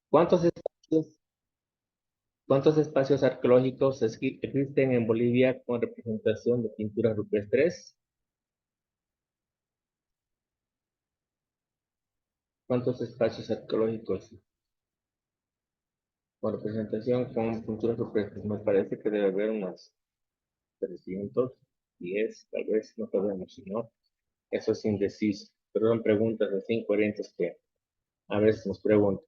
¿Cuántos espacios, cuántos espacios arqueológicos existen en Bolivia con representación de pinturas rupestres? ¿Cuántos espacios arqueológicos con representación con pinturas rupestres? Me parece que debe haber unos 310, tal vez, no sabemos, si no. Eso es indeciso. Pero son preguntas así incoherentes que a veces nos preguntan.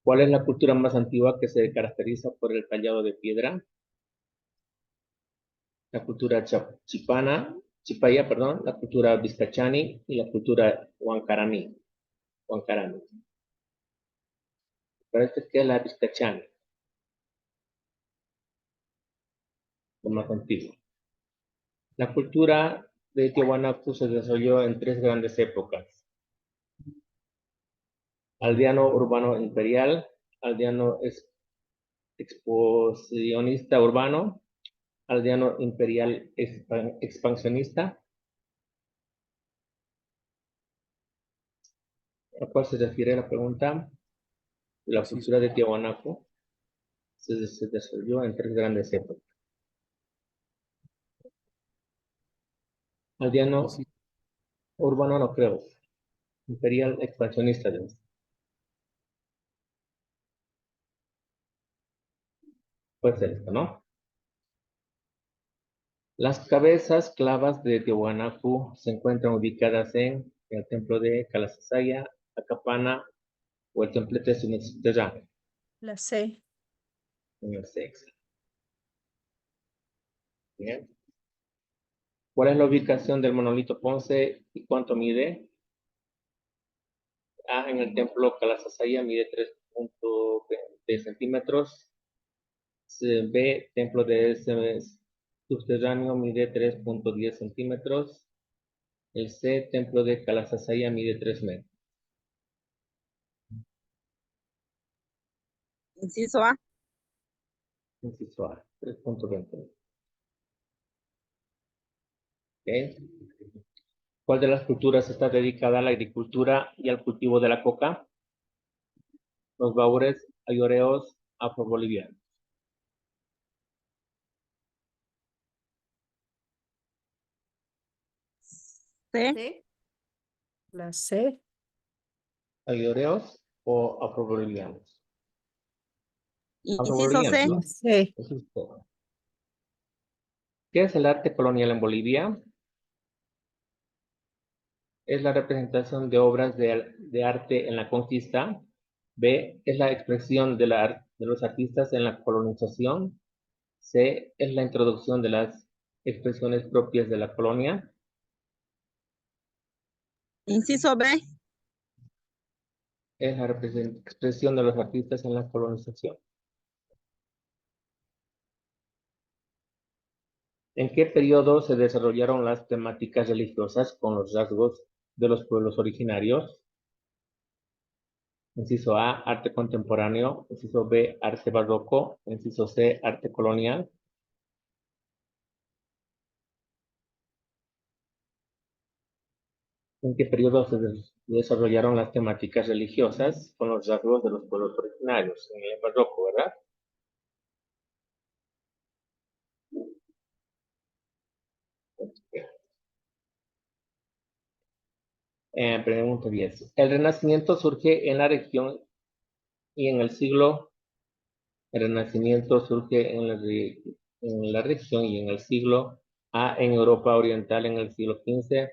¿Cuál es la cultura más antigua que se caracteriza por el tallado de piedra? La cultura chipaya, perdón, la cultura vizcachani y la cultura huancarani. Parece que es la vizcachani, la más antigua. La cultura de Tiahuanaco se desarrolló en tres grandes épocas: aldeano urbano imperial, aldeano exposicionista urbano, aldeano imperial expansionista. ¿A cuál se refiere la pregunta? La Sí, cultura de Tiahuanaco se desarrolló en tres grandes épocas: aldeano sí, urbano, no creo, imperial expansionista. Puede ser esto, ¿no? Las cabezas clavas de Tiahuanaco se encuentran ubicadas en el templo de Calasasaya, Acapana o el templete subterráneo, La C. en el sexo. Bien. ¿Cuál es la ubicación del monolito Ponce y cuánto mide? A, en el templo Calasasaya mide 3.20 centímetros. B, templo de ese subterráneo mide 3.10 centímetros. El C, templo de Calasasaya mide 3 metros. Inciso A. Inciso A, 3.20. ¿Ok? ¿Cuál de las culturas está dedicada a la agricultura y al cultivo de la coca? Los baures, ayoreos, afrobolivianos. C. C. La C. Ayoreos o afrobolivianos. Inciso Afrobolivianos, C. ¿no? La C. Eso es todo. ¿Qué es el arte colonial en Bolivia? Es la representación de obras de arte en la conquista. B, es la expresión de los artistas en la colonización. C, es la introducción de las expresiones propias de la colonia. Inciso B. Es la expresión de los artistas en la colonización. ¿En qué periodo se desarrollaron las temáticas religiosas con los rasgos de los pueblos originarios? Inciso A, arte contemporáneo. Inciso B, arte barroco. Inciso C, arte colonial. ¿En qué periodo se desarrollaron las temáticas religiosas con los rasgos de los pueblos originarios? En el barroco, ¿verdad? Pregunta 10. El Renacimiento surge en la región y en el siglo. El Renacimiento surge en la región y en el siglo A, en Europa Oriental en el siglo XV,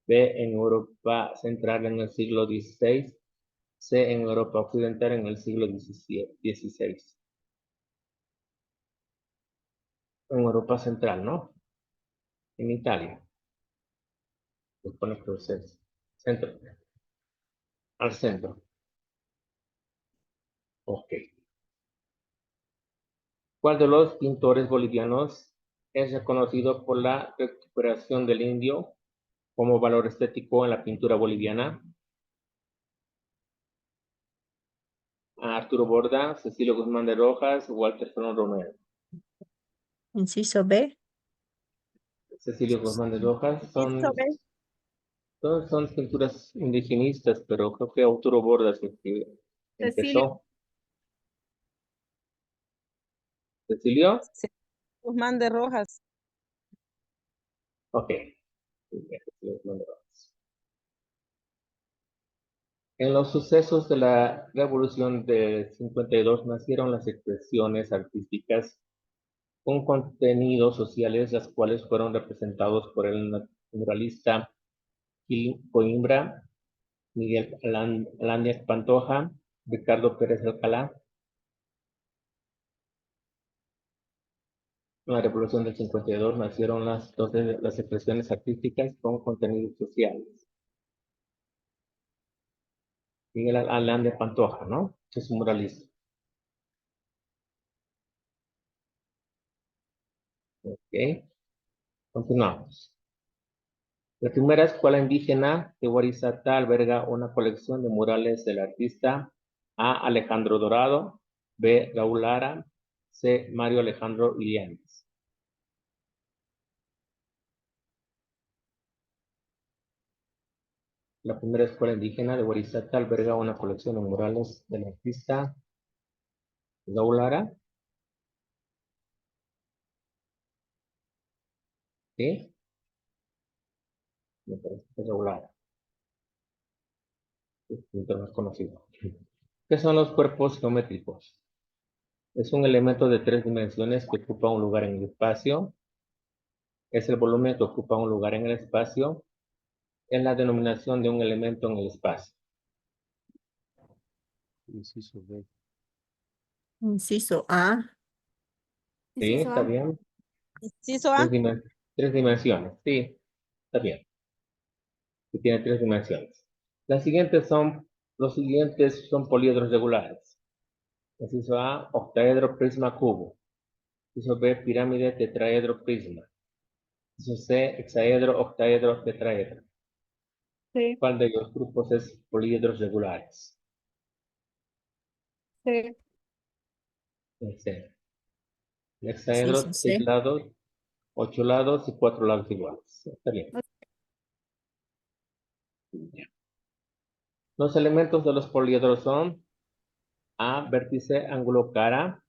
B, en Europa Central en el siglo XVI, C, en Europa Occidental en el siglo XVI. En Europa Central, ¿no? En Italia. Supone que es centro. Al centro. Ok. ¿Cuál de los pintores bolivianos es reconocido por la recuperación del indio como valor estético en la pintura boliviana? Arturo Borda, Cecilio Guzmán de Rojas, Walter Ferón Romero. Inciso B. Cecilio Guzmán de Rojas Inciso B. todos son pinturas indigenistas, pero creo que Arturo Borda se escribe. Empezó. ¿Cecilio? Guzmán de Rojas. Ok. Cecilio Guzmán de Rojas. En los sucesos de la Revolución de 52 nacieron las expresiones artísticas con contenidos sociales, las cuales fueron representados por el muralista Gil Coimbra, Miguel Alandia Pantoja, Ricardo Pérez Alcalá. En la Revolución del 52 nacieron las expresiones artísticas con contenidos sociales. Miguel Alandia Pantoja, ¿no? Es un muralista. Ok, continuamos. La primera escuela indígena de Huarizata alberga una colección de murales del artista A. Alejandro Dorado, B. Raúl Lara, C. Mario Alejandro Ilianes. La primera escuela indígena de Huarizata alberga una colección de murales del artista Raúl Lara. ¿Sí? Me parece que es Raúl Lara. Es el pintor más conocido. ¿Qué son los cuerpos geométricos? Es un elemento de 3 dimensiones que ocupa un lugar en el espacio. Es el volumen que ocupa un lugar en el espacio. Es la denominación de un elemento en el espacio. Inciso B. Inciso A. Sí, está bien. Inciso A. 3 dimensiones. Sí, está bien. Que tiene 3 dimensiones. Los siguientes son poliedros regulares. Inciso A, octaedro, prisma, cubo. Inciso B, pirámide, tetraedro, prisma. Inciso C, hexaedro, octaedro, tetraedro. Sí. ¿Cuál de los grupos es poliedros regulares? Sí. C. El hexaedro, Inciso 6 C. lados, 8 lados y 4 lados iguales. Está bien. Los elementos de los poliedros son A, vértice, ángulo, cara.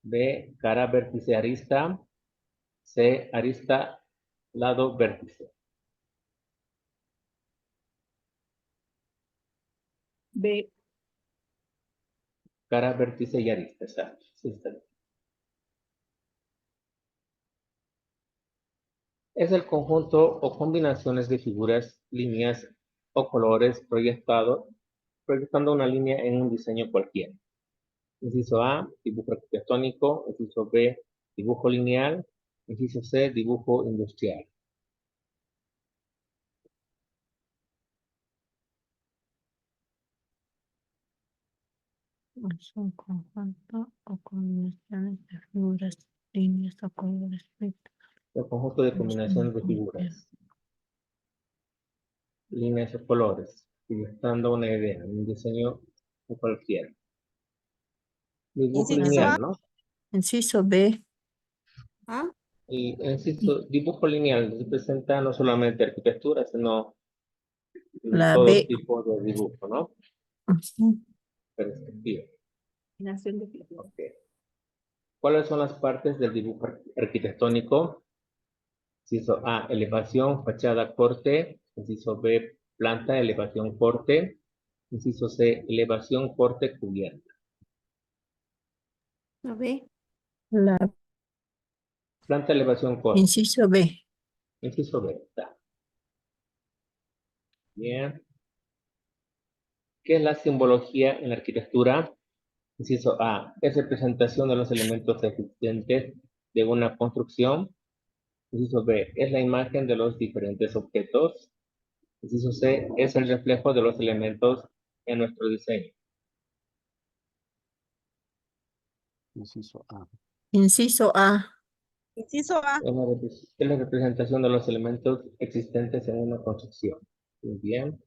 B, cara, vértice, arista. C, arista, lado, vértice. B. Cara, vértice y arista. Exacto. Sí, está bien. Es el conjunto o combinaciones de figuras, líneas o colores proyectando una línea en un diseño cualquiera. Inciso A, dibujo arquitectónico. Inciso B, dibujo lineal. Inciso C, dibujo industrial. Es un conjunto o combinaciones de figuras, líneas o colores. El conjunto de combinaciones de figuras, líneas o colores, proyectando una idea, un diseño cualquiera. Dibujo Inciso A. lineal, ¿no? Inciso B. Y insisto, dibujo lineal representa no solamente arquitectura, sino La todo B. tipo de dibujo, ¿no? Ujú. Perspectiva. Combinación de figuras. Ok. ¿Cuáles son las partes del dibujo arquitectónico? Inciso A, elevación, fachada, corte. Inciso B, planta, elevación, corte. Inciso C, elevación, corte, cubierta. La B. La Planta, elevación, corte. Inciso B. Inciso B, está. Bien. ¿Qué es la simbología en la arquitectura? Inciso A, es representación de los elementos existentes de una construcción. Inciso B, es la imagen de los diferentes objetos. Inciso C, es el reflejo de los elementos en nuestro diseño. Inciso A. Inciso A. Inciso A. Es la representación de los elementos existentes en una construcción. Muy bien.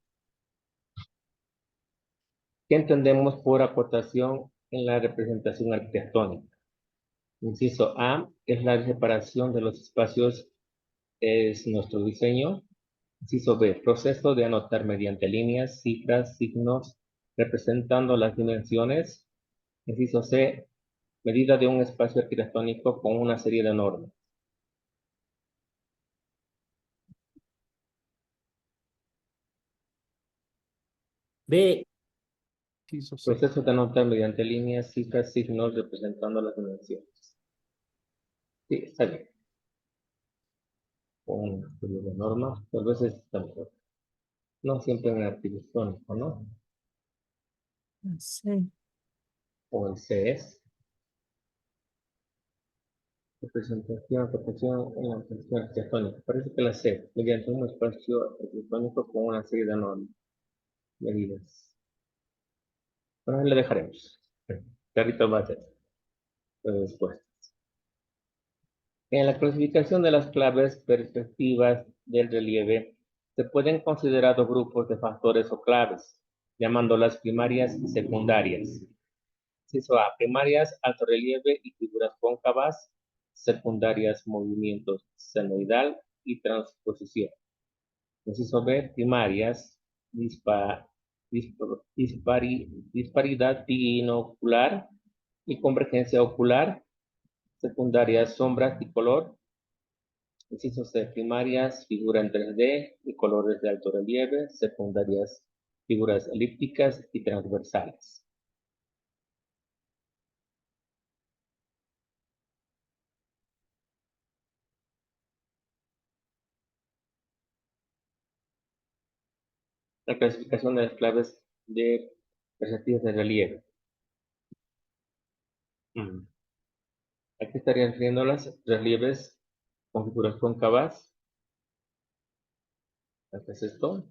¿Qué entendemos por acotación en la representación arquitectónica? Inciso A, es la separación de los espacios, es nuestro diseño. Inciso B, proceso de anotar mediante líneas, cifras, signos representando las dimensiones. Inciso C, medida de un espacio arquitectónico con una serie de normas. B. Inciso C. Proceso de anotar mediante líneas, cifras, signos representando las dimensiones. Sí, está bien. Con una serie de normas, tal vez está mejor. No siempre en arquitectónico, ¿no? Sí. O el C es representación en la función arquitectónica. Parece que la C, mediante un espacio arquitectónico con una serie de normas, medidas. Bueno, le dejaremos. Carrito va a ser después. En la clasificación de las claves perspectivas del relieve, se pueden considerar dos grupos de factores o claves, llamándolas primarias y secundarias. Inciso A, primarias, alto relieve y figuras cóncavas; secundarias, movimientos senoidal y transposición. Inciso B, primarias, disparidad binocular y convergencia ocular; secundarias, sombras y color. Inciso C, primarias, figura en 3D y colores de alto relieve; secundarias, figuras elípticas y transversales. La clasificación de las claves de perspectivas de relieve. Aquí estarían refiriendo las relieves con figuras cóncavas. ¿Qué es esto?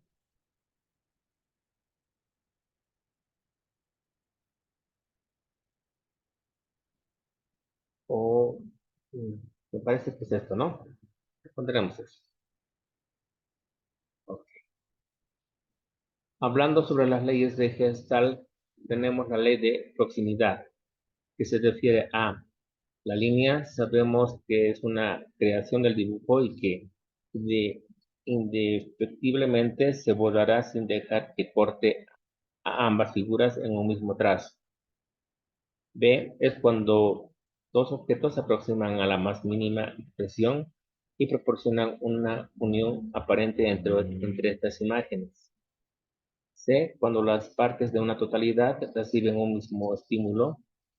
O me parece que es esto, ¿no? Pondremos eso. Ok. Hablando sobre las leyes de Gestalt, tenemos la ley de proximidad, que se refiere a la línea. Sabemos que es una creación del dibujo y que indefectiblemente se borrará sin dejar que corte a ambas figuras en un mismo trazo. B es cuando dos objetos se aproximan a la más mínima expresión y proporcionan una unión aparente entre estas imágenes. C, cuando las partes de una totalidad reciben un mismo estímulo,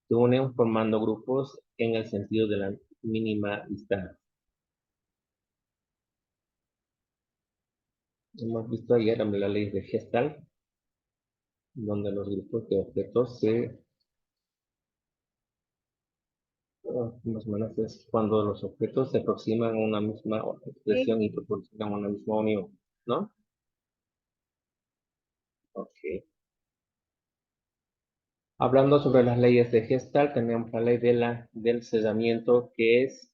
se unen formando grupos en el sentido de la mínima distancia. Hemos visto ayer la ley de Gestalt, donde los grupos de objetos más o menos es cuando los objetos se aproximan a una misma expresión y proporcionan una misma unión, ¿no? Ok. Hablando sobre las leyes de Gestalt, tenemos la ley del cesamiento, que es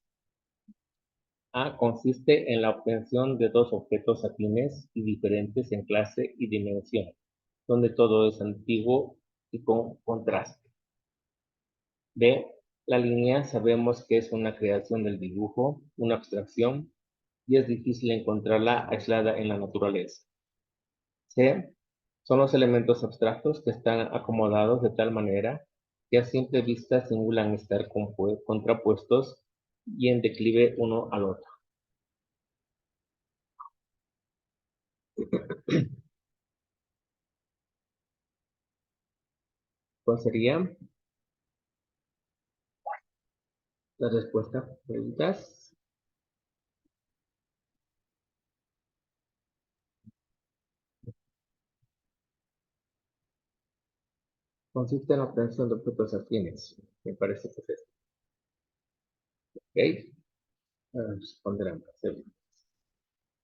A, consiste en la obtención de dos objetos afines y diferentes en clase y dimensión, donde todo es antiguo y con contraste. B, la línea sabemos que es una creación del dibujo, una abstracción, y es difícil encontrarla aislada en la naturaleza. C, son los elementos abstractos que están acomodados de tal manera que a simple vista simulan estar contrapuestos y en declive uno al otro. ¿Cuál sería la respuesta? Preguntas. Consiste en la obtención de objetos afines. Me parece que es esto. ¿Ok? Responderán.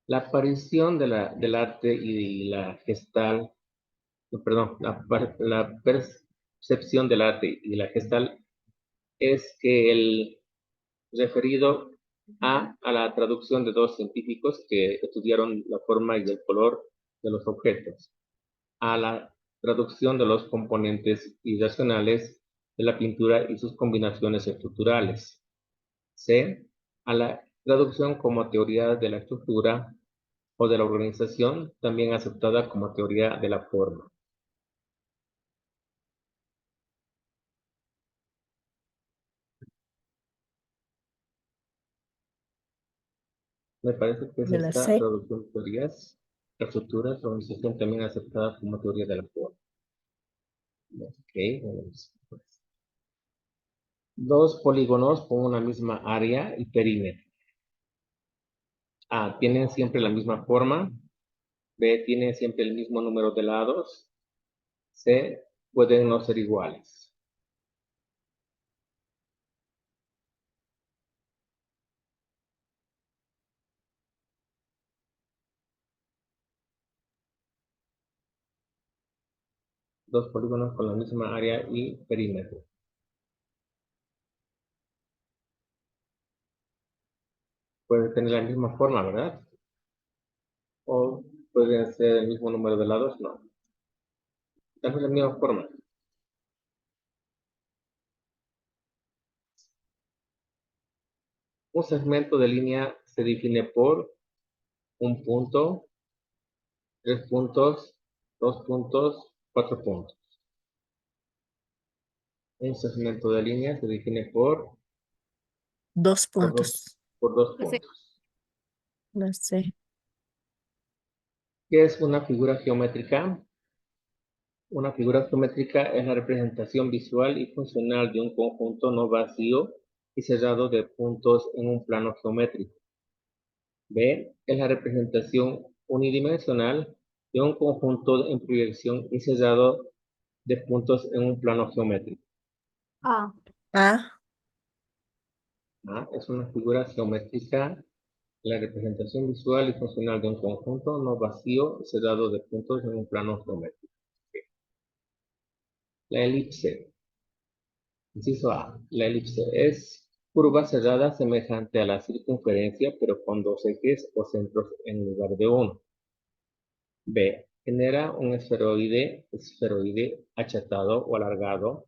La aparición del arte y la gestal, perdón, la percepción del arte y la gestal es que el referido a la traducción de dos científicos que estudiaron la forma y el color de los objetos, a la traducción de los componentes irracionales de la pintura y sus combinaciones estructurales. C, a la traducción como teoría de la estructura o de la organización, también aceptada como teoría de la forma. Me parece que es De la esta C. reducción de teorías, estructuras, organización también aceptada como teoría de la forma. Ok, vamos, pues. Dos polígonos con una misma área y perímetro. A, tienen siempre la misma forma. B, tienen siempre el mismo número de lados. C, pueden no ser iguales. Dos polígonos con la misma área y perímetro. Pueden tener la misma forma, ¿verdad? O pueden ser el mismo número de lados, no. Tal vez la misma forma. Un segmento de línea se define por un punto, 3 puntos, 2 puntos, 4 puntos. Un segmento de línea se define por 2 dos, puntos. por 2 La C. puntos. La C. ¿Qué es una figura geométrica? Una figura geométrica es la representación visual y funcional de un conjunto no vacío y cerrado de puntos en un plano geométrico. B es la representación unidimensional de un conjunto en proyección y cerrado de puntos en un plano geométrico. A. A. A es una figura geométrica, la representación visual y funcional de un conjunto no vacío y cerrado de puntos en un plano geométrico. La elipse. Inciso A. La elipse es curva cerrada semejante a la circunferencia, pero con dos ejes o centros en lugar de uno. B. Genera un esferoide achatado o alargado,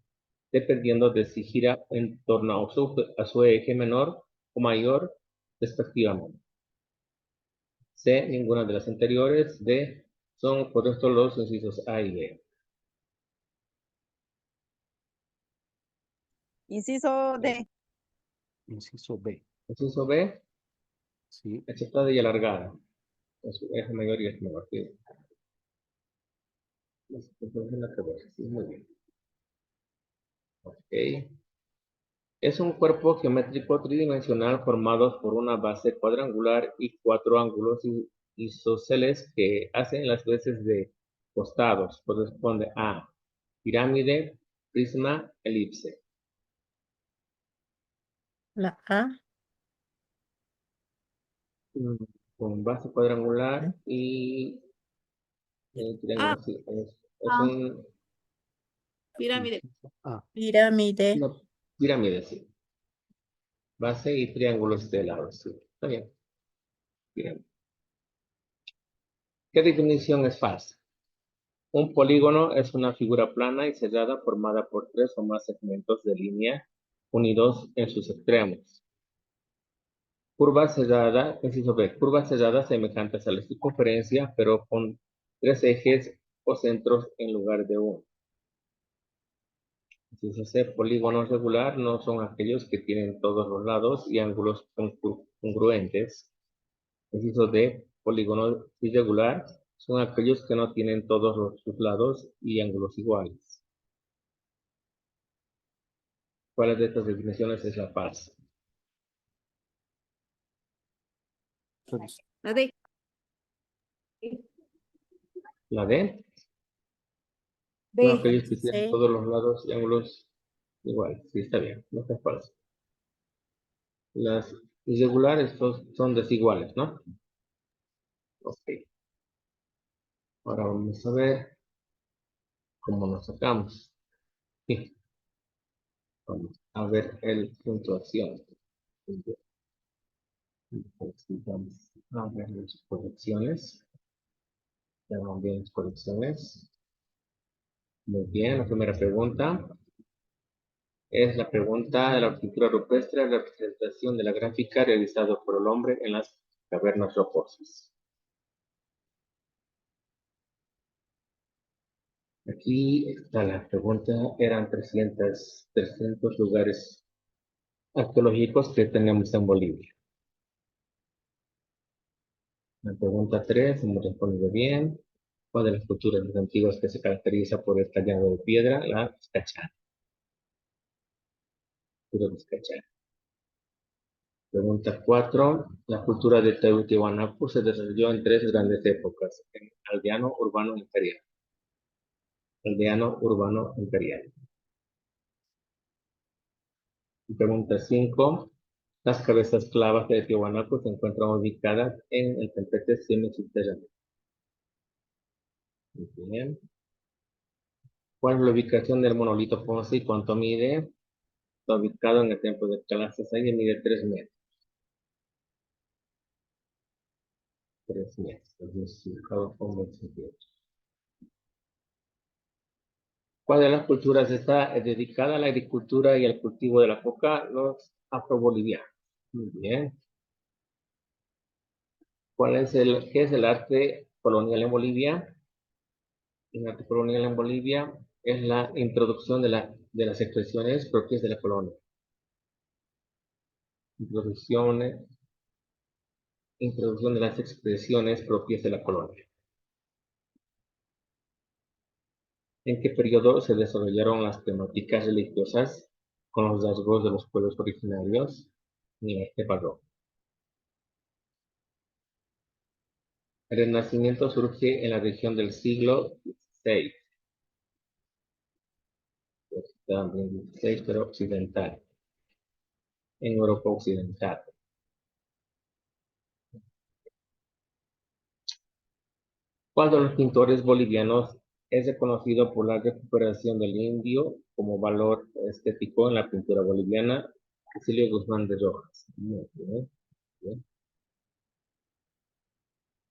dependiendo de si gira en torno a su eje menor o mayor, respectivamente. C. Ninguna de las anteriores. D. Son correctos los incisos A y B. Inciso D. Inciso B. Inciso B. Sí. Achatada y alargada. En su eje mayor y eje menor. Sí. Sí, muy bien. Ok. Es un cuerpo geométrico tridimensional formado por una base cuadrangular y 4 ángulos isósceles que hacen las veces de costados. Corresponde a pirámide, prisma, elipse. La A. Mm, Con base cuadrangular y triángulo. Ah. Sí, es Ah. un, Pirámide. Inciso A. Pirámide. una pirámide, sí. Base y triángulos de lados, sí. Está bien. Pirámide. ¿Qué definición es falsa? Un polígono es una figura plana y cerrada formada por 3 o más segmentos de línea unidos en sus extremos. Curva cerrada, inciso B, curvas cerradas semejantes a la circunferencia, pero con 3 ejes o centros en lugar de uno. Inciso C, polígono regular no son aquellos que tienen todos los lados y ángulos congruentes. Inciso D, polígono irregular son aquellos que no tienen todos sus lados y ángulos iguales. ¿Cuál de estas definiciones es la falsa? La D. La D, son B. aquellos que tienen C. todos los lados y ángulos iguales. Sí, está bien, no está falso. Las irregulares son desiguales, ¿no? Ok. Ahora vamos a ver cómo nos sacamos. Sí. Vamos a ver el puntuación. Vamos a ver las colecciones. Ya van bien las colecciones. Muy bien, la primera pregunta es la pregunta de la arquitectura rupestre, la representación de la gráfica realizada por el hombre en las cavernas rocosas. Aquí está la pregunta, eran 300 lugares arqueológicos que tenemos en Bolivia. La pregunta 3, hemos respondido bien. ¿Cuál de las culturas antiguas que se caracteriza por el tallado de piedra? La vizcachana. Cultura vizcachana. Pregunta 4. La cultura de Teotihuanaco se desarrolló en 3 grandes épocas: en aldeano, urbano, imperial. Aldeano, urbano, imperial. Pregunta 5. Las cabezas clavas de Teotihuanaco se encuentran ubicadas en el templete semisubterráneo. Muy bien. ¿Cuál es la ubicación del monolito Ponce y cuánto mide? Está ubicado en el templo de Calasasay y mide 3 metros. 3 metros. Entonces, ubicado con 20 centímetros. ¿Cuál de las culturas está dedicada a la agricultura y al cultivo de la coca? Los afrobolivianos. Muy bien. ¿Qué es el arte colonial en Bolivia? El arte colonial en Bolivia es la introducción de las expresiones propias de la colonia. Introducción de las expresiones propias de la colonia. ¿En qué periodo se desarrollaron las temáticas religiosas con los rasgos de los pueblos originarios? En el arte barroco. El Renacimiento surge en la región del siglo XVI. También XVI, pero occidental. En Europa occidental. ¿Cuál de los pintores bolivianos es reconocido por la recuperación del indio como valor estético en la pintura boliviana? Cecilio Guzmán de Rojas. Muy bien, bien.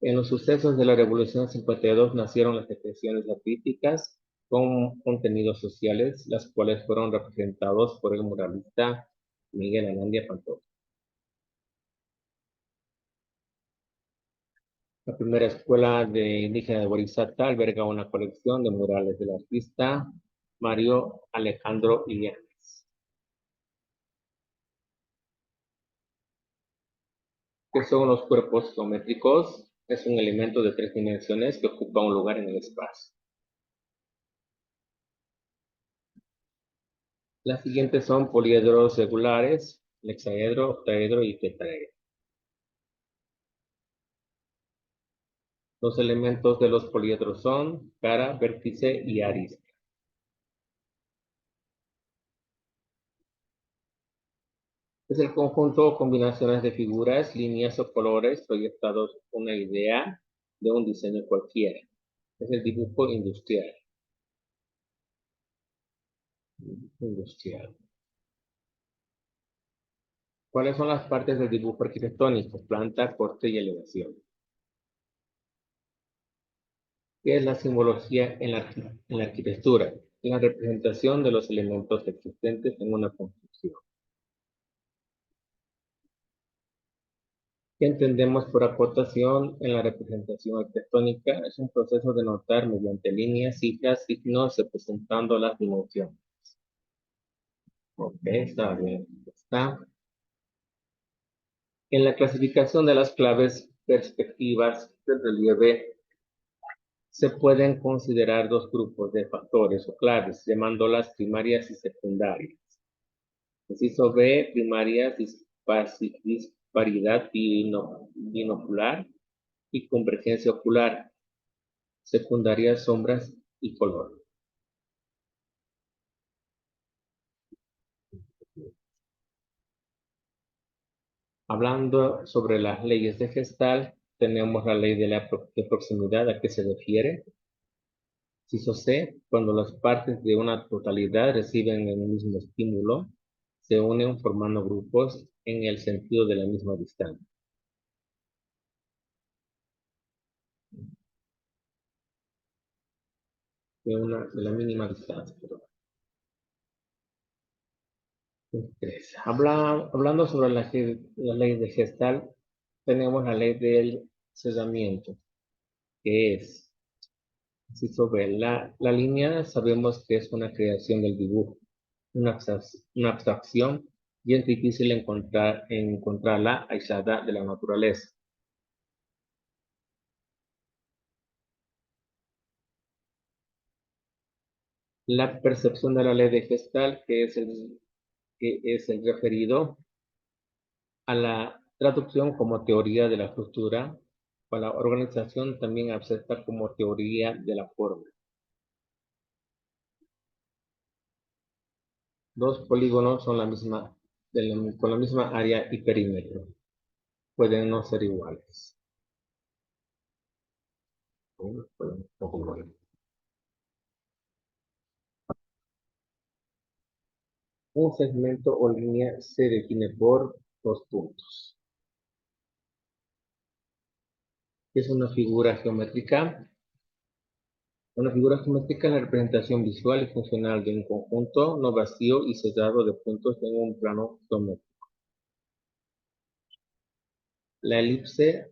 En los sucesos de la Revolución 52 nacieron las expresiones artísticas con contenidos sociales, las cuales fueron representados por el muralista Miguel Anandia Pantoja. La primera escuela de indígena de Borizata alberga una colección de murales del artista Mario Alejandro Illanes. ¿Qué son los cuerpos geométricos? Es un elemento de 3 dimensiones que ocupa un lugar en el espacio. Las siguientes son poliedros regulares, hexaedro, octaedro y tetraedro. Los elementos de los poliedros son cara, vértice y arista. Es el conjunto o combinaciones de figuras, líneas o colores proyectados una idea de un diseño cualquiera. Es el dibujo industrial. ¿Cuáles son las partes del dibujo arquitectónico? Planta, corte y elevación. ¿Qué es la simbología en la arquitectura? La representación de los elementos existentes en una construcción. ¿Qué entendemos por acotación en la representación arquitectónica? Es un proceso de notar mediante líneas, cifras, signos, representando las dimensiones. Ok, está bien. Está. En la clasificación de las claves perspectivas del relieve, se pueden considerar 2 grupos de factores o claves, llamándolas primarias y secundarias. Inciso B, primarias, disparidad binocular y convergencia ocular. Secundarias, sombras y color. Hablando sobre las leyes de Gestalt, tenemos la ley de proximidad. ¿A qué se refiere? Inciso C, cuando las partes de una totalidad reciben el mismo estímulo, se unen formando grupos en el sentido de la misma distancia. De la mínima distancia, perdón. Hablando sobre la ley de Gestalt, tenemos la ley del cerramiento, que es, si sobre la línea sabemos que es una creación del dibujo, una abstracción, y es difícil encontrarla aislada de la naturaleza. La percepción de la ley de Gestalt, que es el referido a la traducción como teoría de la estructura, o la organización también acepta como teoría de la forma. Dos polígonos son con la misma área y perímetro. Pueden no ser iguales. Un segmento o línea se define por dos puntos. Es una figura geométrica. Una figura geométrica es la representación visual y funcional de un conjunto no vacío y cerrado de puntos en un plano geométrico. La elipse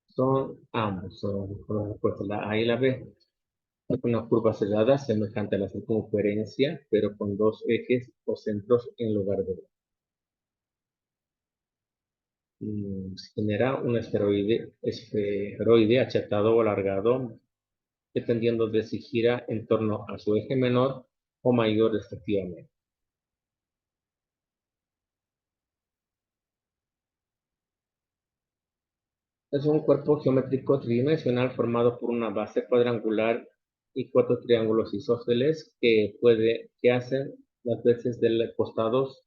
son ambos, son la A y la B. Es una curva cerrada semejante a la circunferencia, pero con dos ejes o centros en lugar de dos. Se genera un esferoide achatado o alargado, dependiendo de si gira en torno a su eje menor o mayor respectivamente. Es un cuerpo geométrico tridimensional formado por una base cuadrangular y cuatro triángulos isósceles que hacen las veces de los costados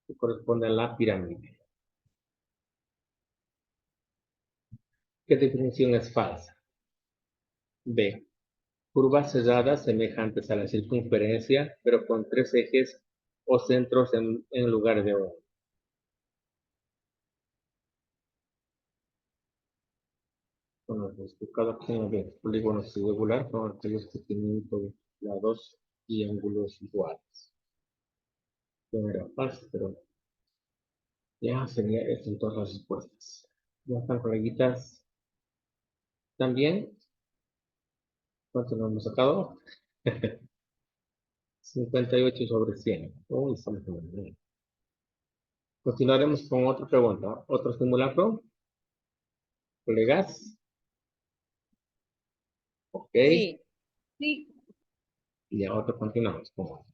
que corresponden a la pirámide. ¿Qué definición es falsa? B. Curvas cerradas semejantes a la circunferencia, pero con tres ejes o centros en lugar de uno. Bueno, cada opción de polígonos irregular son aquellos que tienen todos lados y ángulos iguales. No era fácil, pero ya sería esto en todas las respuestas. Ya están coleguitas. También, ¿cuánto nos hemos sacado? 58 sobre 100. Uy, estamos muy bien. Continuaremos con otra pregunta. ¿Otro simulacro? ¿Colegas? Ok. Sí. Sí. Y ahora continuamos con otro.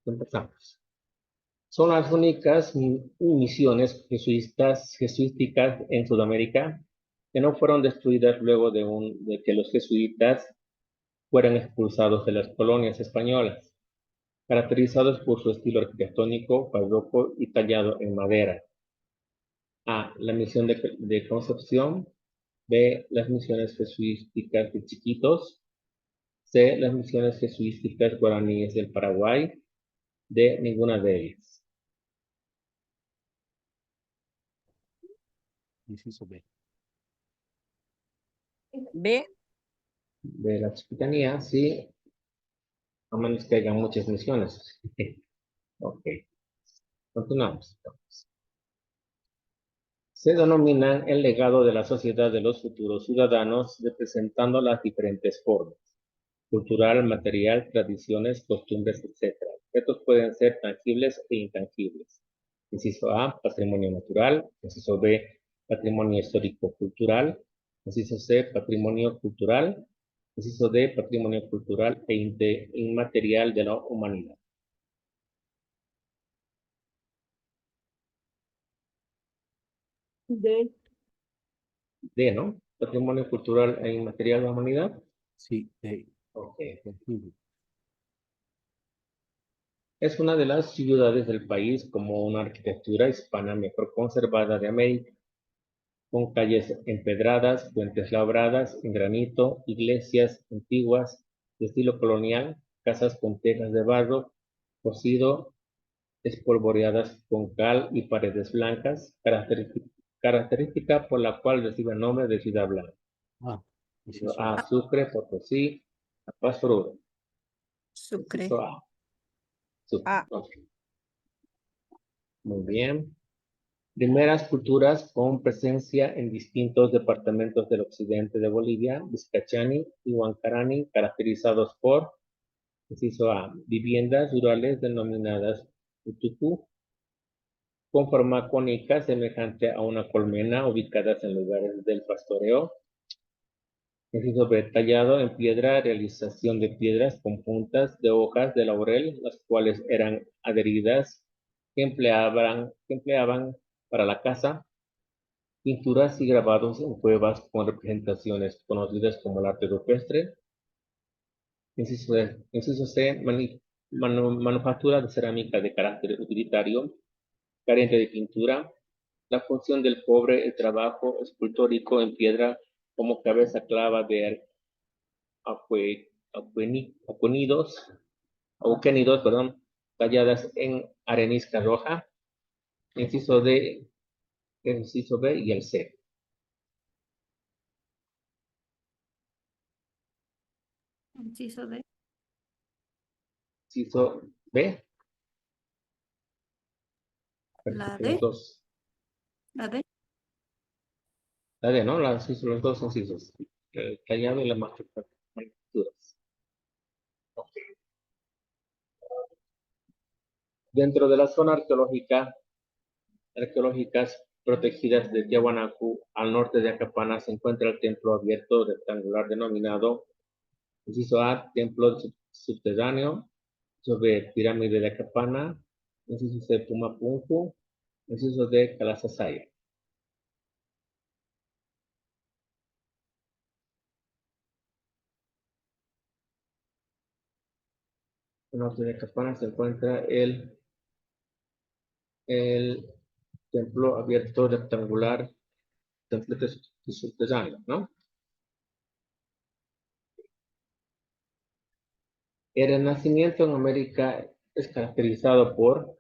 Empezamos. Son las únicas misiones jesuíticas en Sudamérica que no fueron destruidas luego de que los jesuitas fueran expulsados de las colonias españolas, caracterizados por su estilo arquitectónico barroco y tallado en madera. A. La misión de Concepción. B. Las misiones jesuíticas de Chiquitos. C. Las misiones jesuíticas guaraníes del Paraguay. D. Ninguna de ellas. Inciso B. B. De la Chiquitanía, sí, a menos que haya muchas misiones. Ok, continuamos. Se denominan el legado de la sociedad de los futuros ciudadanos, representando las diferentes formas: cultural, material, tradiciones, costumbres, etc. Estos pueden ser tangibles e intangibles. Inciso A, patrimonio natural. Inciso B, patrimonio histórico-cultural. Inciso C, patrimonio cultural. Inciso D, patrimonio cultural e inmaterial de la humanidad. D. D, ¿no? Patrimonio cultural e inmaterial de la humanidad. Sí, D. Ok. Tangible. Es una de las ciudades del país como una arquitectura hispana mejor conservada de América, con calles empedradas, puentes labradas en granito, iglesias antiguas de estilo colonial, casas con tejas de barro cocido, espolvoreadas con cal y paredes blancas, característica por la cual recibe el nombre de Ciudad Blanca. Ah, inciso A. A. Sucre, Potosí, La Paz, Oruro. Sucre. Inciso A. Sucre. A. Ok. Muy bien. Primeras culturas con presencia en distintos departamentos del occidente de Bolivia, Vizcachani y Huancarani, caracterizados por, inciso A, viviendas rurales denominadas utucu, con forma cónica semejante a una colmena, ubicadas en lugares del pastoreo. Inciso B, tallado en piedra, realización de piedras con puntas de hojas de laurel, las cuales eran adheridas, que empleaban para la caza. Pinturas y grabados en cuevas con representaciones conocidas como el arte rupestre. Inciso C, manufactura de cerámica de carácter utilitario, carente de pintura. La función del cobre, el trabajo escultórico en piedra como cabeza clava de auquenidos, talladas en arenisca roja. Inciso D, inciso B y el C. Inciso D. Inciso B. La Los D. dos. La D. La D, ¿no? Los dos incisos. El tallado y la manufacturas. Ok. Dentro de la zona arqueológicas protegidas de Tiahuanacu, al norte de Acapana, se encuentra el templo abierto rectangular denominado, inciso A, templo subterráneo, sobre pirámide de Acapana, inciso C, Pumapunku, inciso D, Calasasaya. Al norte de Acapana se encuentra el templo abierto rectangular, templete subterráneo, ¿no? El Renacimiento en América es caracterizado por,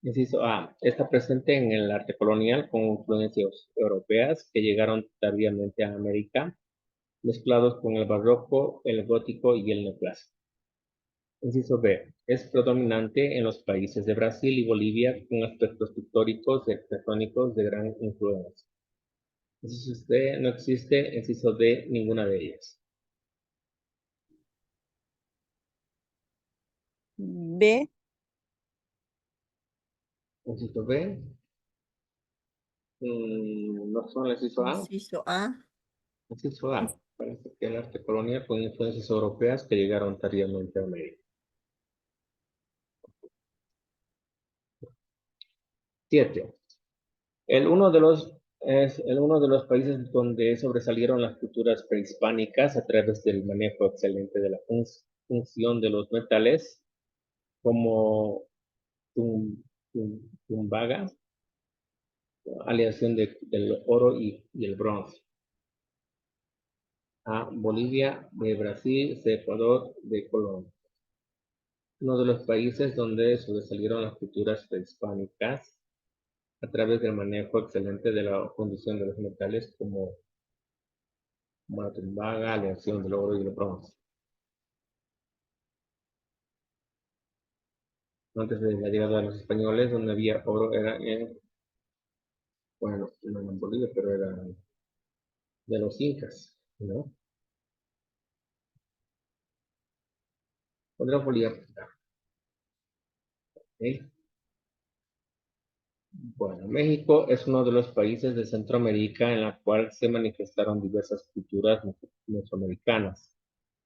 inciso A, está presente en el arte colonial con influencias europeas que llegaron tardíamente a América, mezclados con el barroco, el gótico y el neoclásico. Inciso B, es predominante en los países de Brasil y Bolivia con aspectos pictóricos y arquitectónicos de gran influencia. Inciso D, no existe. Inciso D, ninguna de ellas. B. Inciso B, no son el inciso A. Inciso A. Inciso A, parece que el arte colonial con influencias europeas que llegaron tardíamente a América. 7. Uno de los países donde sobresalieron las culturas prehispánicas a través del manejo excelente de la función de los metales, como Tumbaga, aleación del oro y el bronce. A, Bolivia, de Brasil, de Ecuador, de Colombia. Uno de los países donde sobresalieron las culturas prehispánicas a través del manejo excelente de la fundición de los metales como la tumbaga, aleación del oro y el bronce. Antes de la llegada de los españoles, donde había oro era no en Bolivia, pero era de los incas, ¿no? Otra Bolivia. ¿Okay? Bueno, México es uno de los países de Centroamérica en la cual se manifestaron diversas culturas mesoamericanas,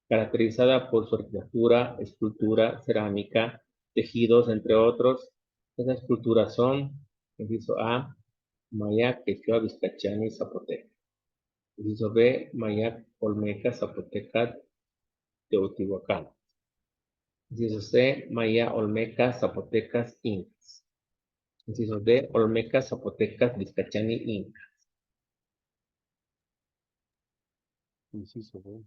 caracterizada por su arquitectura, escultura, cerámica, tejidos, entre otros. Esas culturas son, inciso A, maya, quechua, vizcachani, zapoteca. Inciso B, maya, olmeca, zapoteca, teotihuacán. Inciso C, maya, olmeca, zapotecas, incas. Inciso D, olmecas, zapotecas, vizcachani, incas. Inciso B.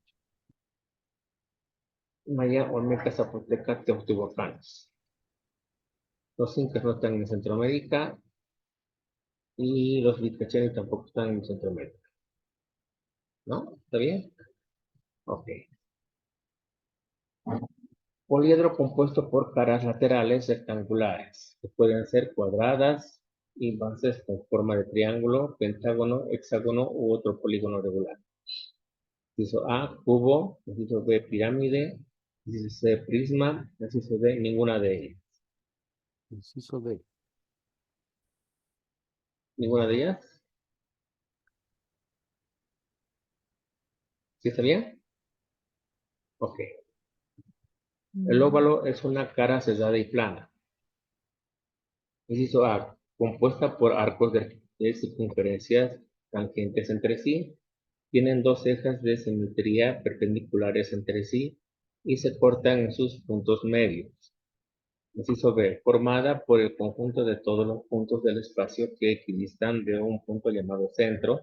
Maya, olmecas, zapotecas, teotihuacanos. Los incas no están en Centroamérica y los vizcachanes tampoco están en Centroamérica. ¿No? ¿Está bien? Ok. Poliedro compuesto por caras laterales rectangulares, que pueden ser cuadradas y bases con forma de triángulo, pentágono, hexágono u otro polígono regular. Inciso A, cubo. Inciso B, pirámide. Inciso C, prisma. Inciso D, ninguna de ellas. Inciso D. ¿Ninguna de ellas? ¿Sí está bien? Ok. El óvalo es una cara cerrada y plana. Inciso A, compuesta por arcos de circunferencias tangentes entre sí. Tienen dos ejes de simetría perpendiculares entre sí y se cortan en sus puntos medios. Inciso B, formada por el conjunto de todos los puntos del espacio que equidistan de un punto llamado centro.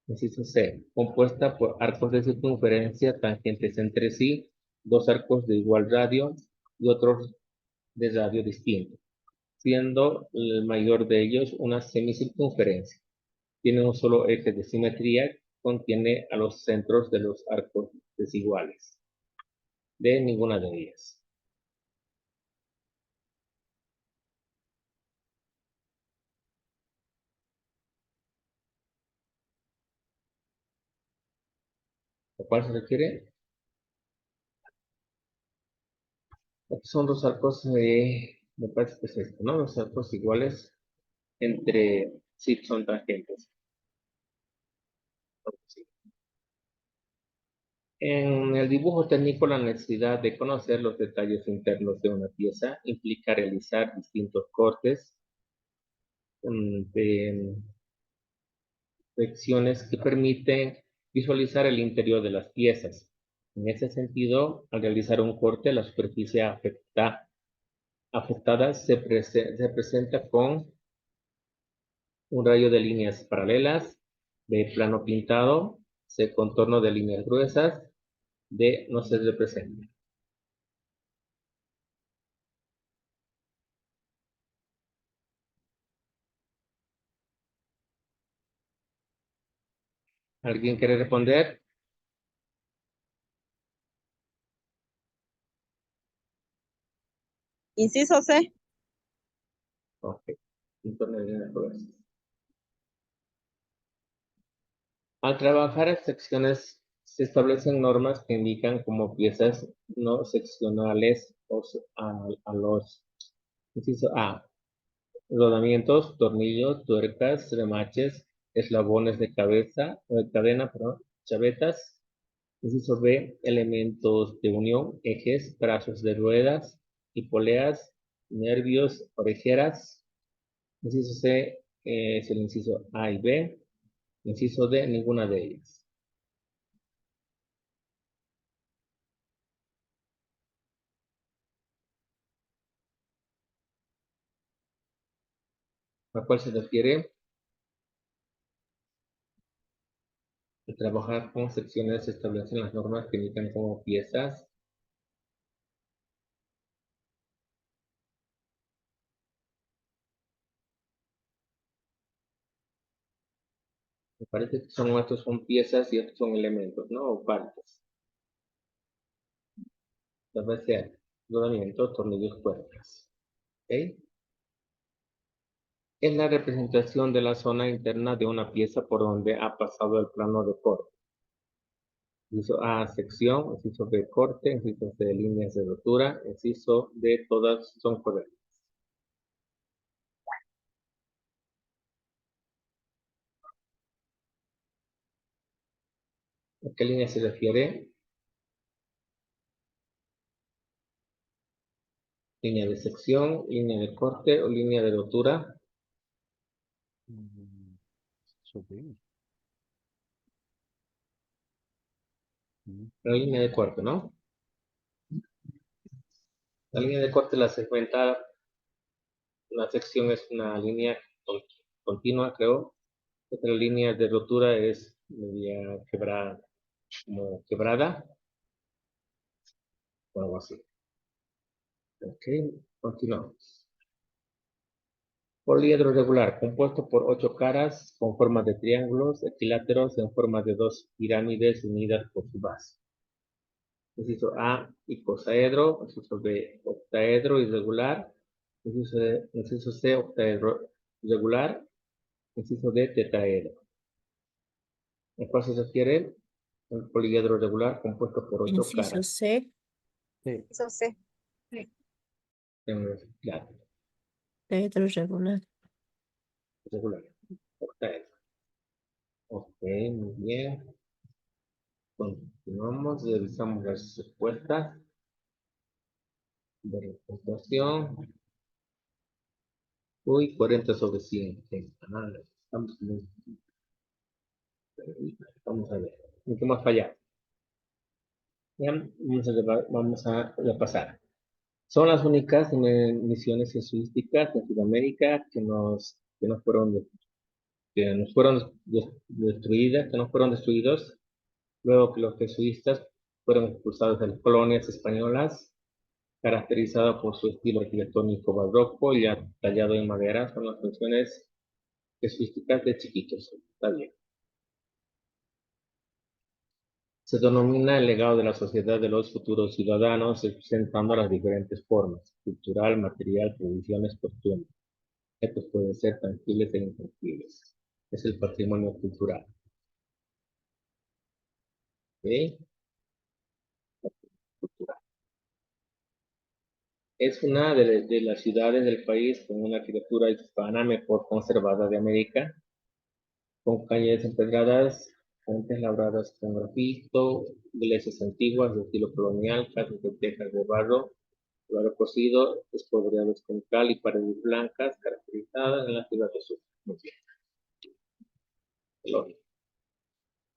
Inciso C, compuesta por arcos de circunferencia tangentes entre sí, dos arcos de igual radio y otros de radio distinto, siendo el mayor de ellos una semicircunferencia. Tiene un solo eje de simetría, contiene a los centros de los arcos desiguales. De ninguna de ellas. ¿A cuál se refiere? Aquí son dos arcos, me parece que es esto, ¿no? Los arcos iguales entre sí son tangentes. Sí. En el dibujo técnico, la necesidad de conocer los detalles internos de una pieza implica realizar distintos cortes de secciones que permiten visualizar el interior de las piezas. En ese sentido, al realizar un corte, la superficie afectada se presenta con un rayo de líneas paralelas, de plano pintado, C, contorno de líneas gruesas, D, no se representa. ¿Alguien quiere responder? Inciso C. Ok. Contorno de líneas gruesas. Al trabajar en secciones, se establecen normas que indican como piezas no seccionales a los, inciso A, rodamientos, tornillos, tuercas, remaches, eslabones de cabeza, o de cadena, perdón, chavetas. Inciso B, elementos de unión, ejes, brazos de ruedas y poleas, nervios, orejeras. Inciso C es el inciso A y B. Inciso D, ninguna de ellas. ¿A cuál se refiere? Al trabajar con secciones se establecen las normas que indican como piezas. Me parece que estos son piezas y estos son elementos, ¿no? O partes. Debe ser rodamientos, tornillos, puertas. ¿Ok? Es la representación de la zona interna de una pieza por donde ha pasado el plano de corte. Inciso A, sección. Inciso B, corte. Inciso C, líneas de rotura. Inciso D, todas son correctas. ¿A qué línea se refiere? Línea de sección, línea de corte o línea de rotura. Inciso B. La línea de corte, ¿no? La línea de corte la segmenta, la sección es una línea continua, creo. La línea de rotura es media quebrada, como quebrada, o algo así. Ok, continuamos. Poliedro regular, compuesto por 8 caras con forma de triángulos equiláteros en forma de dos pirámides unidas por su base. Inciso A, icosaedro. Inciso B, octaedro irregular. Inciso C, octaedro irregular. Inciso D, tetraedro. ¿A cuál se refiere? El poliedro regular compuesto por 8 Inciso caras. C, Sí. Inciso C. Claro, teedro regular. regular. Octaedro. Ok, muy bien. Continuamos, revisamos las respuestas de la puntuación. Uy, 40 sobre 100. Ah, vamos a ver. ¿En qué más fallar? Bien, vamos a repasar. Son las únicas misiones jesuísticas en Sudamérica que no fueron, destruidas, que no fueron destruidos luego que los jesuitas fueron expulsados de las colonias españolas, caracterizado por su estilo arquitectónico barroco y tallado en madera. Son las misiones jesuísticas de Chiquitos. Está bien. Se denomina el legado de la sociedad de los futuros ciudadanos, representando las diferentes formas: cultural, material, tradiciones, costumbres. Estos pueden ser tangibles e intangibles. Es el patrimonio cultural. ¿Ok? Cultural. Es una de las ciudades del país con una arquitectura hispana mejor conservada de América, con calles empedradas, fuentes labradas con grafito, iglesias antiguas de estilo colonial, casas de tejas de barro cocido, espolvoreados con cal y paredes blancas, caracterizadas en la ciudad de sur. Muy bien.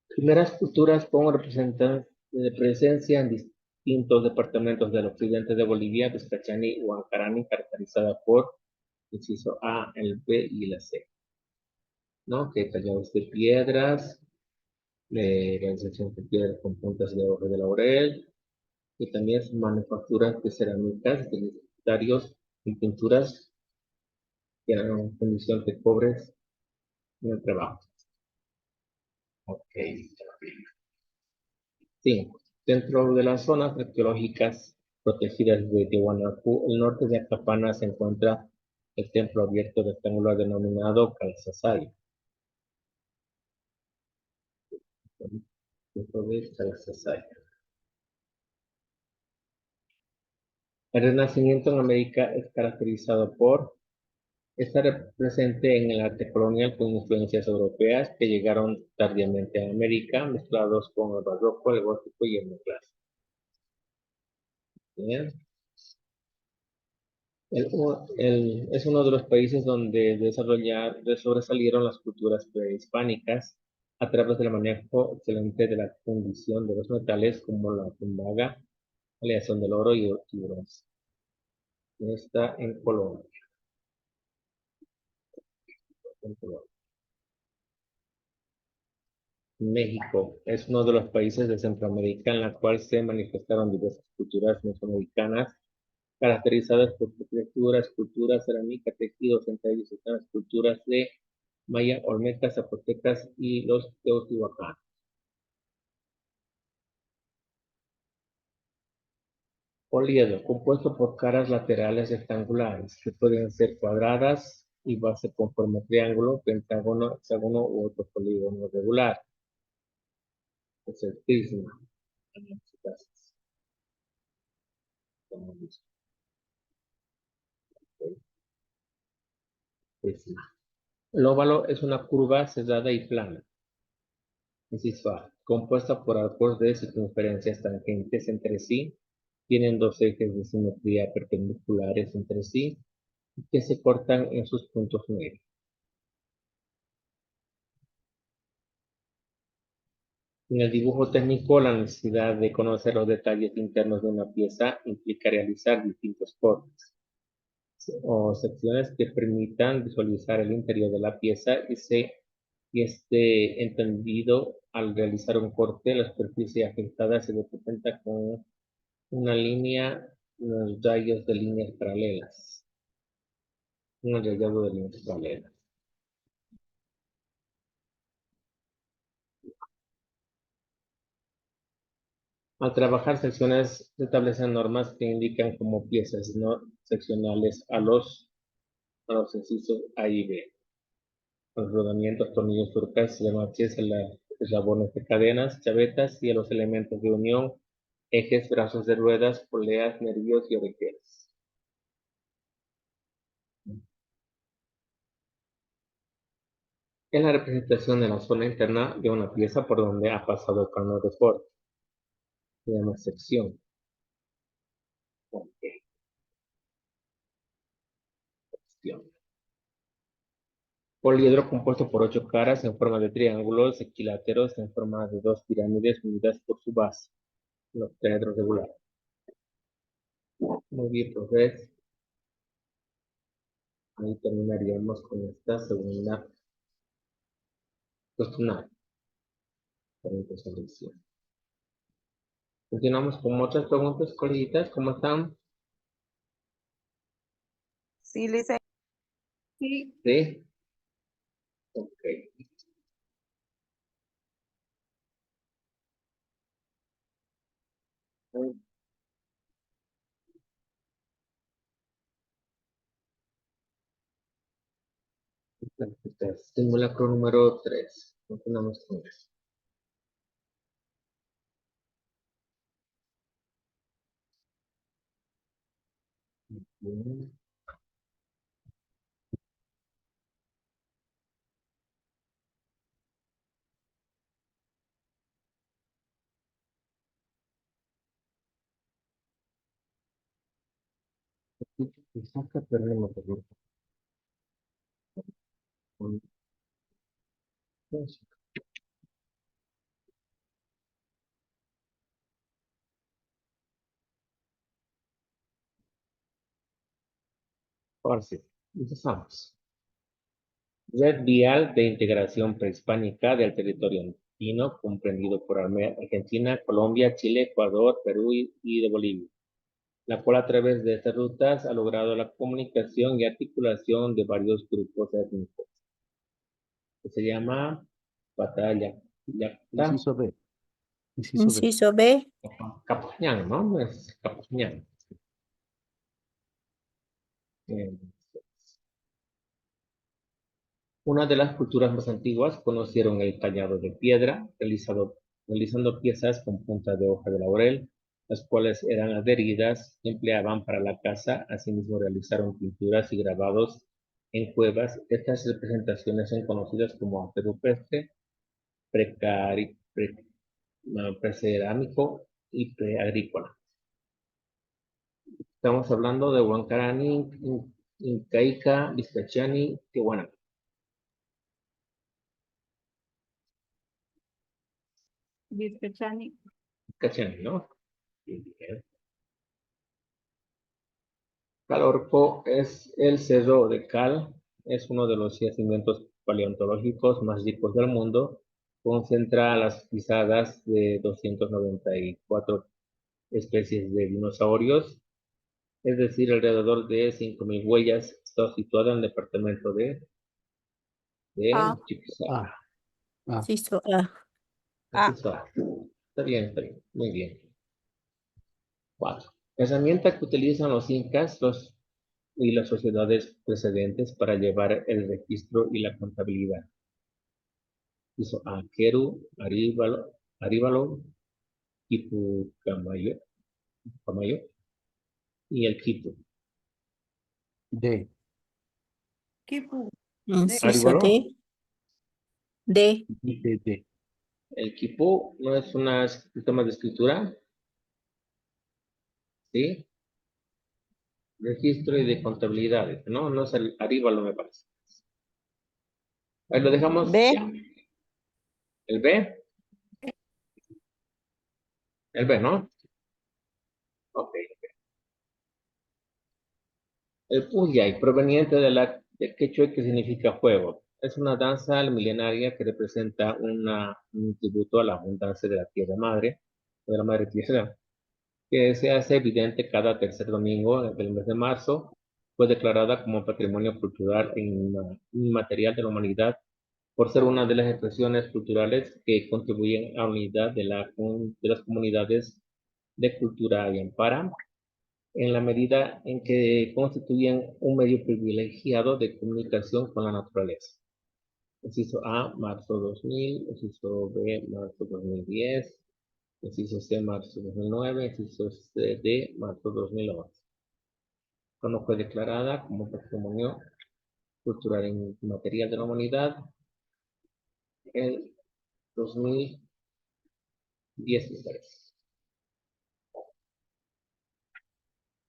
Primeras culturas con presencia en distintos departamentos del occidente de Bolivia, Vizcachani y Huancarani, caracterizada por, inciso A, el B y la C, ¿no? Que tallados de piedras, realización de piedras con puntas de hoja de laurel, y también manufacturas de cerámicas, de necesitarios y pinturas que eran condición de pobres en el trabajo. Ok. 5. Dentro de las zonas arqueológicas protegidas de Tiahuanacu, el norte de Acapana se encuentra el templo abierto rectangular denominado Calzasay. Templo de Calzasay. El Renacimiento en América es caracterizado por estar presente en el arte colonial con influencias europeas que llegaron tardíamente a América, mezclados con el barroco, el gótico y el neoclásico. Bien. Es uno de los países donde sobresalieron las culturas prehispánicas a través del manejo excelente de la fundición de los metales como la tumbaga, aleación del oro y bronce. Está en Colombia. México es uno de los países de Centroamérica en la cual se manifestaron diversas culturas mesoamericanas caracterizadas por su arquitectura, escultura, cerámica, tejidos, entre ellos están las culturas de maya, olmecas, zapotecas y los teotihuacanos. Poliedro, compuesto por caras laterales rectangulares, que pueden ser cuadradas y base con forma de triángulo, pentágono, hexágono u otro polígono regular. Es el prisma, en muchos casos. Prisma. El óvalo es una curva cerrada y plana. Inciso A, compuesta por arcos de circunferencias tangentes entre sí, tienen dos ejes de simetría perpendiculares entre sí, que se cortan en sus puntos medios. En el dibujo técnico, la necesidad de conocer los detalles internos de una pieza implica realizar distintos cortes o secciones que permitan visualizar el interior de la pieza y esté entendido al realizar un corte, la superficie afectada se representa con una línea, unos rayos de líneas paralelas. Un rayado de líneas paralelas. Al trabajar secciones se establecen normas que indican como piezas no seccionales a los incisos A y B. Los rodamientos, tornillos, tuercas, remaches, eslabones de cadenas, chavetas y a los elementos de unión, ejes, brazos de ruedas, poleas, nervios y orejeras. Es la representación de la zona interna de una pieza por donde ha pasado el canal de Ford. Se llama sección. Ok. Sección. Poliedro compuesto por 8 caras en forma de triángulos equiláteros en forma de 2 pirámides unidas por su base. Los teatros regulares. Muy bien, profes. Ahí terminaríamos con esta segunda cuestionario. Continuamos con otras preguntas, coleguitas. ¿Cómo están? Sí, Lisa. Sí. Sí. Ok. Simulacro número 3. Continuamos con eso. Bien. Quizás que perdemos el grupo. Ahora sí, empezamos. Red vial de integración prehispánica del territorio andino, comprendido por Argentina, Colombia, Chile, Ecuador, Perú y de Bolivia, la cual a través de estas rutas ha logrado la comunicación y articulación de varios grupos étnicos, que se llama Batalla Yacta Inciso B. Inciso B. Inciso B. Capuñán, ¿no? Es Capuñán. Una de las culturas más antiguas conocieron el tallado de piedra, realizando piezas con punta de hoja de laurel, las cuales eran adheridas, empleaban para la caza, asimismo realizaron pinturas y grabados en cuevas. Estas representaciones son conocidas como arte rupestre, precerámico y preagrícola. Estamos hablando de Huancarani, Incaica, Vizcachani, Tihuana. Vizcachani. Vizcachani, ¿no? Bien. Calorco es el cerro de Cal, es uno de los yacimientos paleontológicos más ricos del mundo. Concentra las pisadas de 294 especies de dinosaurios, es decir, alrededor de 5.000 huellas. Está situado en el departamento de Ah. Chuquisaca. Inciso A. Chuquisaca. Está bien, muy bien. 4. Herramienta que utilizan los incas y las sociedades precedentes para llevar el registro y la contabilidad. Hizo Aqueru, Aríbalo, Quipu Camayo y el Quipu. D. Kipu. Inciso Aríbalo, D. D. D. el Quipu no es un sistema de escritura, ¿sí? Registro y de contabilidades, ¿no? No es el Aríbalo, me parece. Ahí lo dejamos B. ya. El B. El B, ¿no? Ok. El Puyay, proveniente de quechua, que significa fuego. Es una danza milenaria que representa un tributo a la abundancia de la tierra madre, de la madre tierra, que se hace evidente cada tercer domingo del mes de marzo. Fue declarada como Patrimonio Cultural Inmaterial de la Humanidad por ser una de las expresiones culturales que contribuyen a la unidad de las comunidades de cultura y ampara, en la medida en que constituyen un medio privilegiado de comunicación con la naturaleza. Inciso A, marzo 2000, inciso B, marzo 2010, inciso C, marzo 2009, inciso C, D, marzo 2011. Cuando fue declarada como patrimonio cultural inmaterial de la humanidad en 2010, me parece.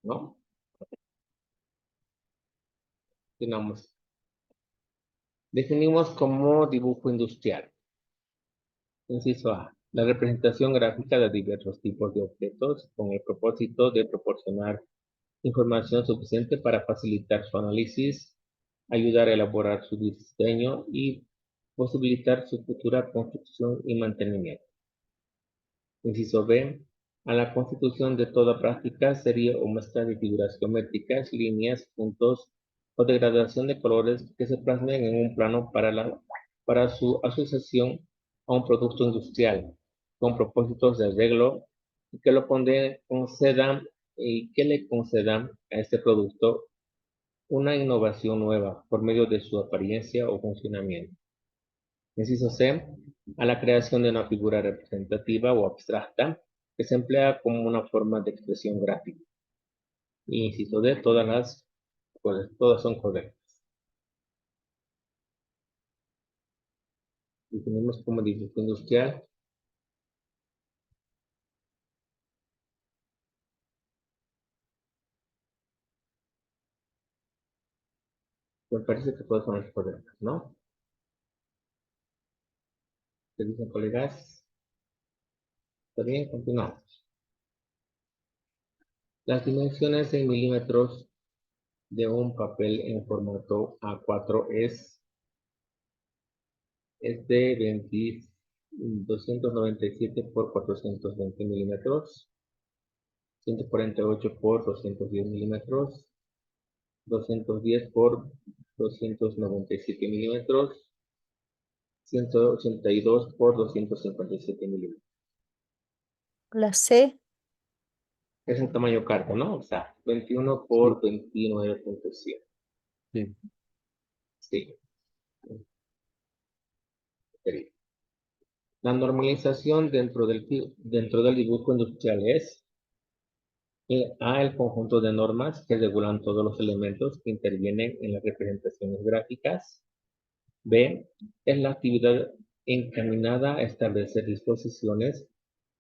¿No? Continuamos. Definimos como dibujo industrial. Inciso A. La representación gráfica de diversos tipos de objetos con el propósito de proporcionar información suficiente para facilitar su análisis, ayudar a elaborar su diseño y posibilitar su futura construcción y mantenimiento. Inciso B. A la constitución de toda práctica, serie o muestra de figuras geométricas, líneas, puntos o degradación de colores que se plasmen en un plano para su asociación a un producto industrial con propósitos de arreglo y que le concedan a este producto una innovación nueva por medio de su apariencia o funcionamiento. Inciso C. A la creación de una figura representativa o abstracta que se emplea como una forma de expresión gráfica. Y inciso D. Todas son correctas. Definimos como dibujo industrial. Me parece que todas son las correctas, ¿no? ¿Qué dicen, colegas? ¿Está bien? Continuamos. Las dimensiones en milímetros de un papel en formato A4 es de 297 por 420 milímetros, 148 por 210 milímetros, 210 por 297 milímetros, 182 por 257 milímetros. La C. Es un tamaño carta, ¿no? O sea, 21 por 29.7. Sí. Sí. La normalización dentro del dibujo industrial es A, el conjunto de normas que regulan todos los elementos que intervienen en las representaciones gráficas. B, es la actividad encaminada a establecer disposiciones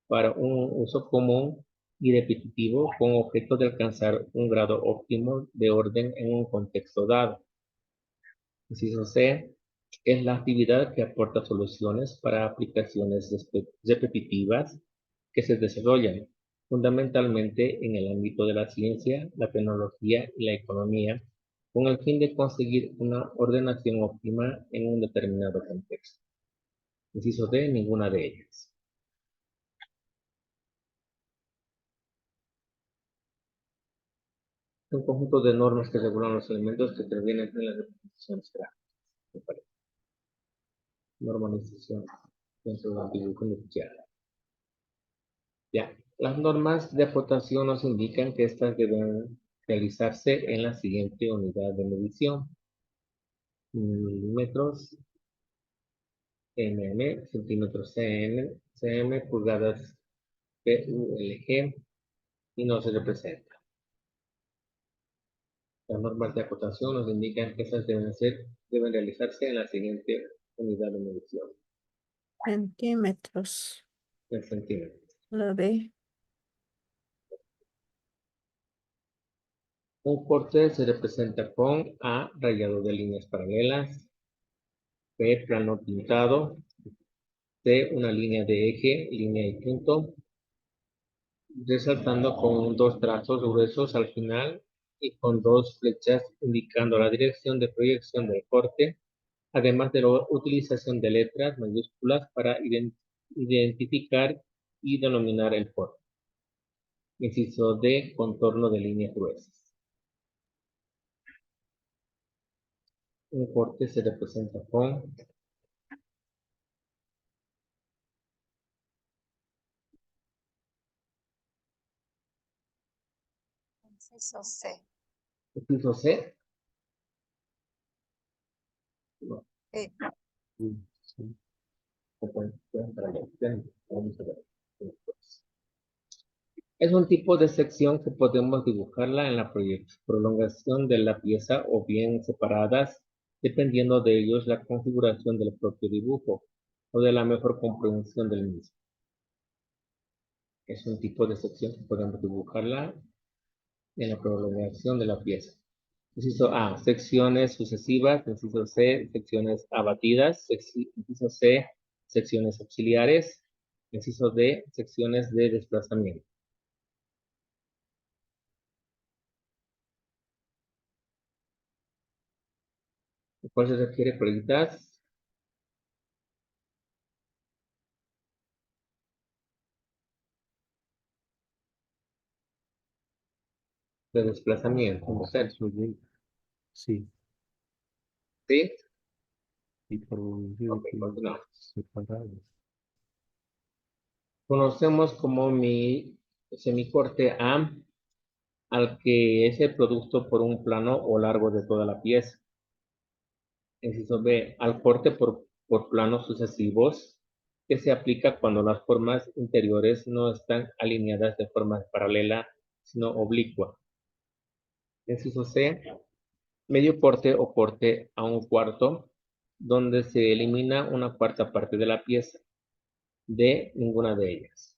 para un uso común y repetitivo con objeto de alcanzar un grado óptimo de orden en un contexto dado. Inciso C, es la actividad que aporta soluciones para aplicaciones repetitivas que se desarrollan fundamentalmente en el ámbito de la ciencia, la tecnología y la economía, con el fin de conseguir una ordenación óptima en un determinado contexto. Inciso D, ninguna de ellas. Un conjunto de normas que regulan los elementos que intervienen en las representaciones gráficas. Normalización dentro del dibujo industrial. Ya, las normas de aportación nos indican que estas deben realizarse en la siguiente unidad de medición: milímetros, mm, centímetros cm, pulgadas PULG, y no se representa. Las normas de acotación nos indican que estas deben realizarse en la siguiente unidad de medición: Centímetros. en centímetros. La B. Un corte se representa con A, rayado de líneas paralelas; B, plano pintado; C, una línea de eje, línea y punto, resaltando con dos trazos gruesos al final y con dos flechas indicando la dirección de proyección del corte, además de la utilización de letras mayúsculas para identificar y denominar el corte. Inciso D, contorno de líneas gruesas. Un corte se representa con Inciso C. Inciso C. No. Mm, sí. Vamos a ver. Es un tipo de sección que podemos dibujarla en la prolongación de la pieza o bien separadas, dependiendo de ellos la configuración del propio dibujo o de la mejor comprensión del mismo. Es un tipo de sección que podemos dibujarla en la prolongación de la pieza. Inciso A, secciones sucesivas. Inciso C, secciones abatidas. Inciso C, secciones auxiliares. Inciso D, secciones de desplazamiento. ¿Cuál se requiere colegitas? De desplazamiento. ¿No sé? Inciso D. Sí. ¿Sí? Y por Ok, continuamos. separados. Conocemos como mi semicorte A al que es el producto por un plano o largo de toda la pieza. Inciso B, al corte por planos sucesivos que se aplica cuando las formas interiores no están alineadas de forma paralela, sino oblicua. Inciso C, medio corte o corte a un cuarto, donde se elimina una cuarta parte de la pieza. D, ninguna de ellas.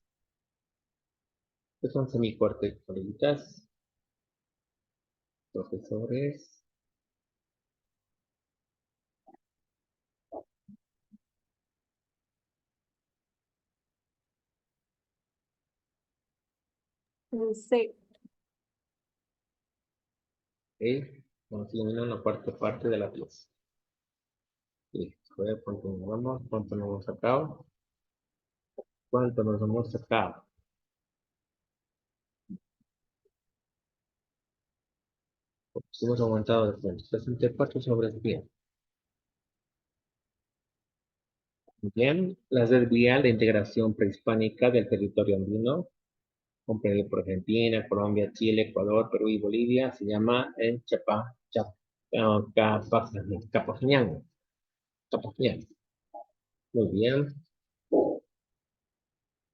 Estos son semicortes, coleguitas, profesores. C. ¿Ok? Cuando se elimina una cuarta parte de la pieza. Listo, a ver, continuamos. ¿Cuánto nos hemos sacado? ¿Cuánto nos hemos sacado? Hemos aumentado de puntos. 64 sobre 100. Bien, las red vial de integración prehispánica del territorio andino, comprendido por Argentina, Colombia, Chile, Ecuador, Perú y Bolivia, se llama el Capajñán. Muy bien.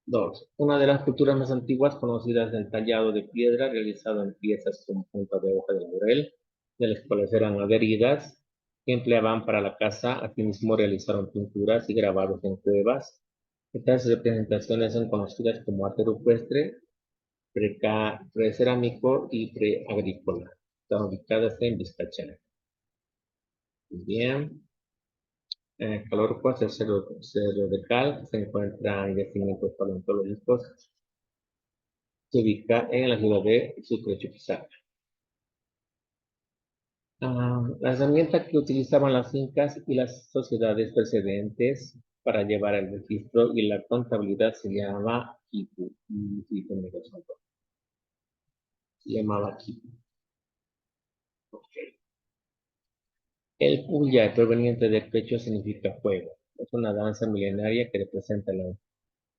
2. Una de las culturas más antiguas conocidas del tallado de piedra realizado en piezas con punta de hoja de laurel, de las cuales eran adheridas, que empleaban para la caza. Asimismo realizaron pinturas y grabados en cuevas. Estas representaciones son conocidas como arte rupestre, precerámico y preagrícola. Están ubicadas en Vizcachera. Bien. Calorcos, el Cerro de Cal, se encuentran yacimientos paleontológicos. Se ubica en la ciudad de Sucre, Chuquisaca. La herramienta que utilizaban las incas y las sociedades precedentes para llevar el registro y la contabilidad se llamaba quipu. Se llamaba quipu. Okay. El puya, proveniente del quechua, significa fuego. Es una danza milenaria que representa la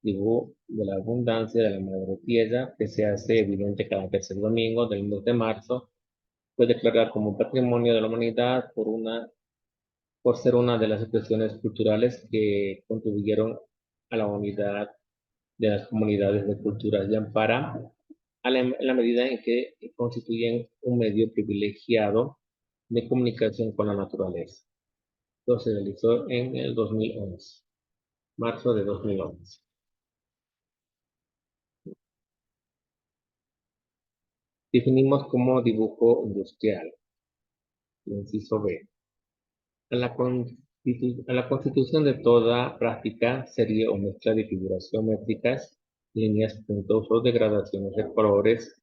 tribu de la abundancia de la madre tierra, que se hace evidente cada tercer domingo del mes de marzo. Fue declarada como Patrimonio de la Humanidad por ser una de las expresiones culturales que contribuyeron a la unidad de las comunidades de culturas Yampara, en la medida en que constituyen un medio privilegiado de comunicación con la naturaleza. Esto se realizó en el 2011, marzo de 2011. Definimos como dibujo industrial. Inciso B. A la constitución de toda práctica, serie o mezcla de figuras geométricas, líneas, puntos o degradaciones de colores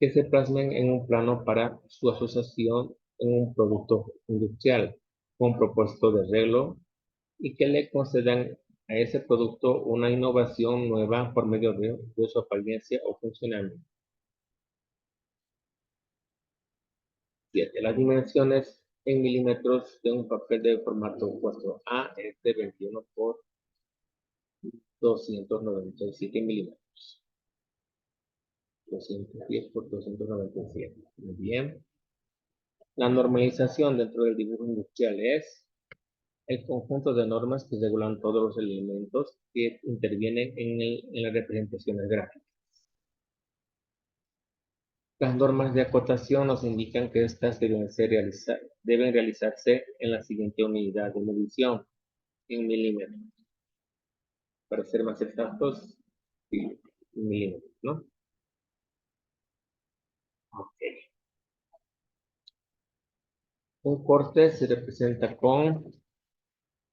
que se plasmen en un plano para su asociación en un producto industrial con propósito de arreglo y que le concedan a ese producto una innovación nueva por medio de su apariencia o funcionamiento. 7. Las dimensiones en milímetros de un papel de formato 4A es de 21 por 297 milímetros. 210 por 297. Muy bien. La normalización dentro del dibujo industrial es el conjunto de normas que regulan todos los elementos que intervienen en las representaciones gráficas. Las normas de acotación nos indican que estas deben realizarse en la siguiente unidad de medición, en milímetros. Para ser más exactos, sí, milímetros, ¿no? Ok. Un corte se representa con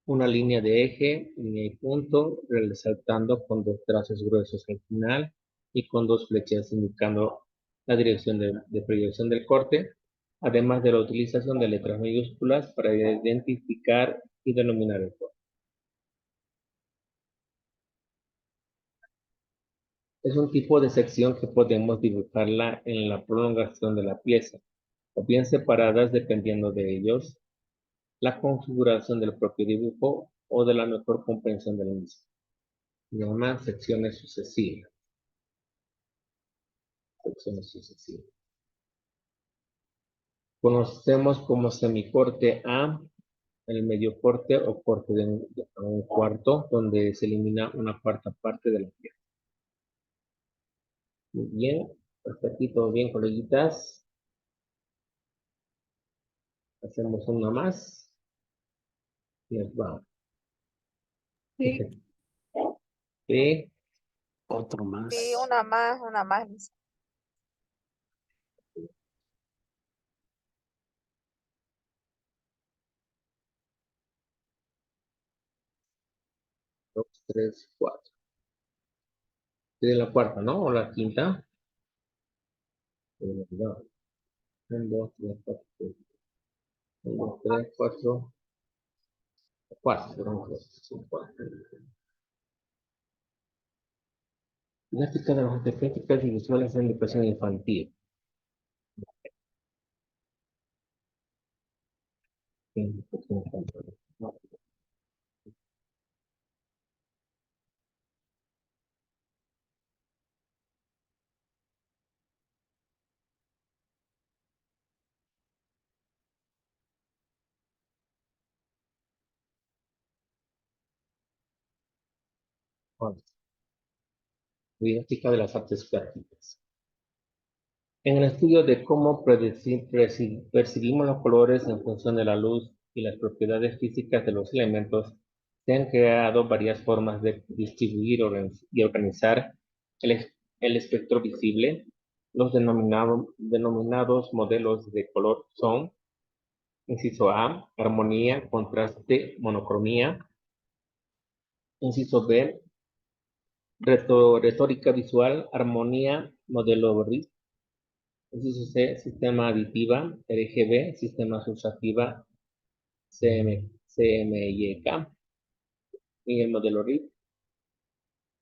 una línea de eje, línea y punto, resaltando con dos trazos gruesos al final y con dos flechas indicando la dirección de proyección del corte, además de la utilización de letras mayúsculas para identificar y denominar el corte. Es un tipo de sección que podemos dibujarla en la prolongación de la pieza, o bien separadas dependiendo de ellos, la configuración del propio dibujo o de la mejor comprensión del mismo. Se llaman secciones sucesivas. Secciones sucesivas. Conocemos como semicorte A, el medio corte o corte de un cuarto, donde se elimina una cuarta parte de la pieza. Muy bien, hasta aquí todo bien, coleguitas. Hacemos una más. Y nos vamos. Sí. Sí, Otro más. Sí, una más. Dice. 2, 3, 4. ¿Tiene la cuarta, no? ¿O la quinta? 1, 2, 3, 4. 1, 2, 3, 4. 4. Didáctica de las técnicas y visuales en educación infantil. Didáctica de las artes plásticas. En el estudio de cómo percibimos los colores en función de la luz y las propiedades físicas de los elementos, se han creado varias formas de distribuir y organizar el espectro visible. Los denominados modelos de color son, inciso A, armonía, contraste, monocromía. Inciso B, retórica visual, armonía, modelo RIS. Inciso C, sistema aditiva, RGB, sistema sustantiva, CMYK, y el modelo RIS.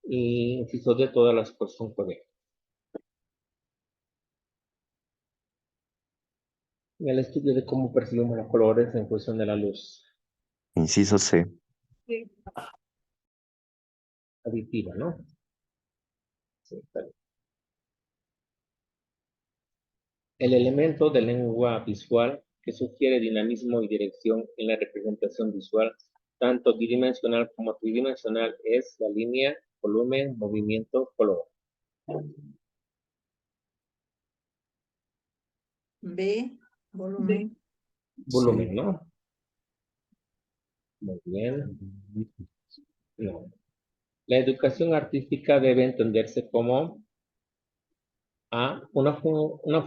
Y inciso D, todas las cosas son correctas. En el estudio de cómo percibimos los colores en función de la luz. Inciso C. Sí. Aditiva, ¿no? Sí, está bien. El elemento de lengua visual que sugiere dinamismo y dirección en la representación visual, tanto bidimensional como tridimensional, es la línea, volumen, movimiento, color. B, volumen. Volumen, ¿no? Muy bien. No. La educación artística debe entenderse como una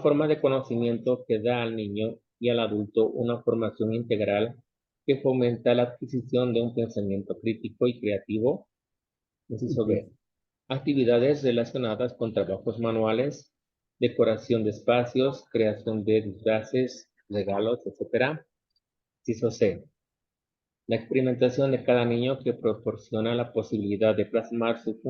forma de conocimiento que da al niño y al adulto una formación integral que fomenta la adquisición de un pensamiento crítico y creativo. Inciso B. Actividades relacionadas con trabajos manuales, decoración de espacios, creación de disfraces, regalos, etc. Inciso C. La experimentación de cada niño que proporciona la posibilidad de plasmar su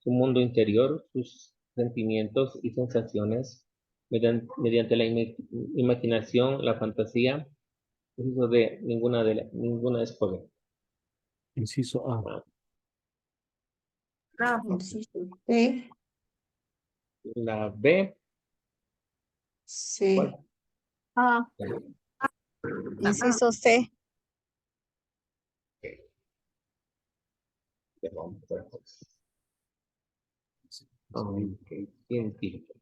mundo interior, sus sentimientos y sensaciones mediante la imaginación, la fantasía. Inciso D, ninguna es correcta. Inciso A. Inciso C. La B. Sí. ¿Cuál? A. Inciso C. Ya vamos a ver, pues. Ok, científico.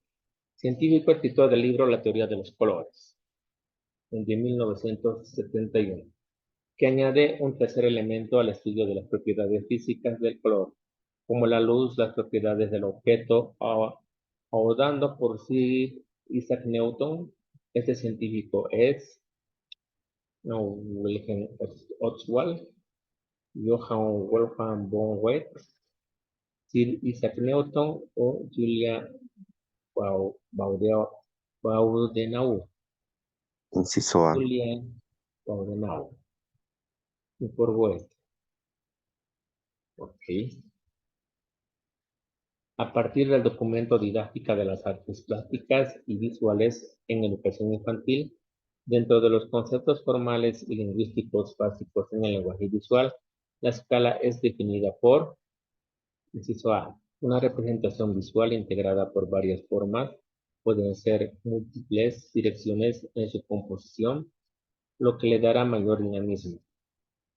Científico escritor del libro La teoría de los colores, de 1971, que añade un tercer elemento al estudio de las propiedades físicas del color, como la luz, las propiedades del objeto, o dando por sí Isaac Newton. Este científico es Wilhelm Oswald, Johann Wolfgang von Goethe, Sir Isaac Newton o Julia Baudenau. Inciso A. Julia Baudenau. Y por Goethe. Ok. A partir del documento Didáctica de las Artes Plásticas y Visuales en Educación Infantil, dentro de los conceptos formales y lingüísticos básicos en el lenguaje visual, la escala es definida por, inciso A, una representación visual integrada por varias formas, pueden ser múltiples direcciones en su composición, lo que le dará mayor dinamismo.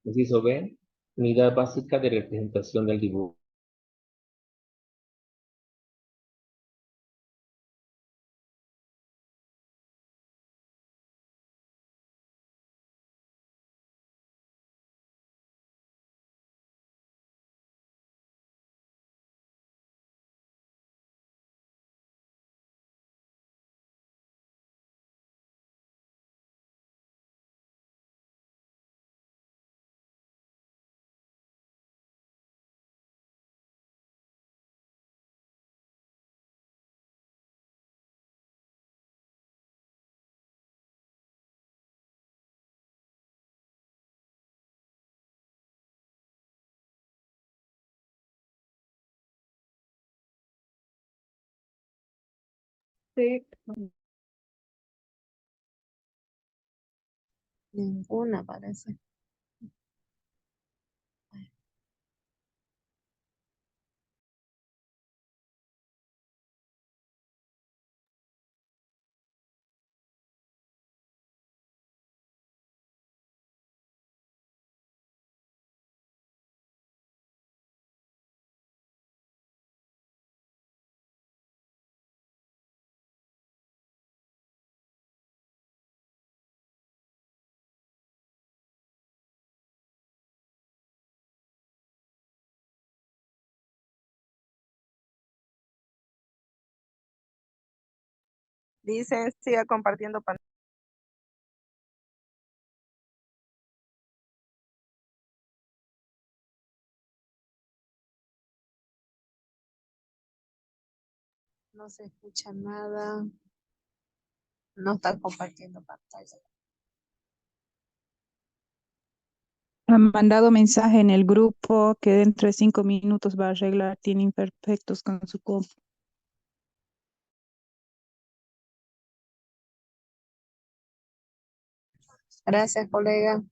Inciso B, unidad básica de representación del dibujo. Sí. Ninguna parece. Dice, siga compartiendo pantalla. No se escucha nada. No está compartiendo pantalla. Han mandado mensaje en el grupo que dentro de 5 minutos va a arreglar, tiene imperfectos con su compu. Gracias, colega.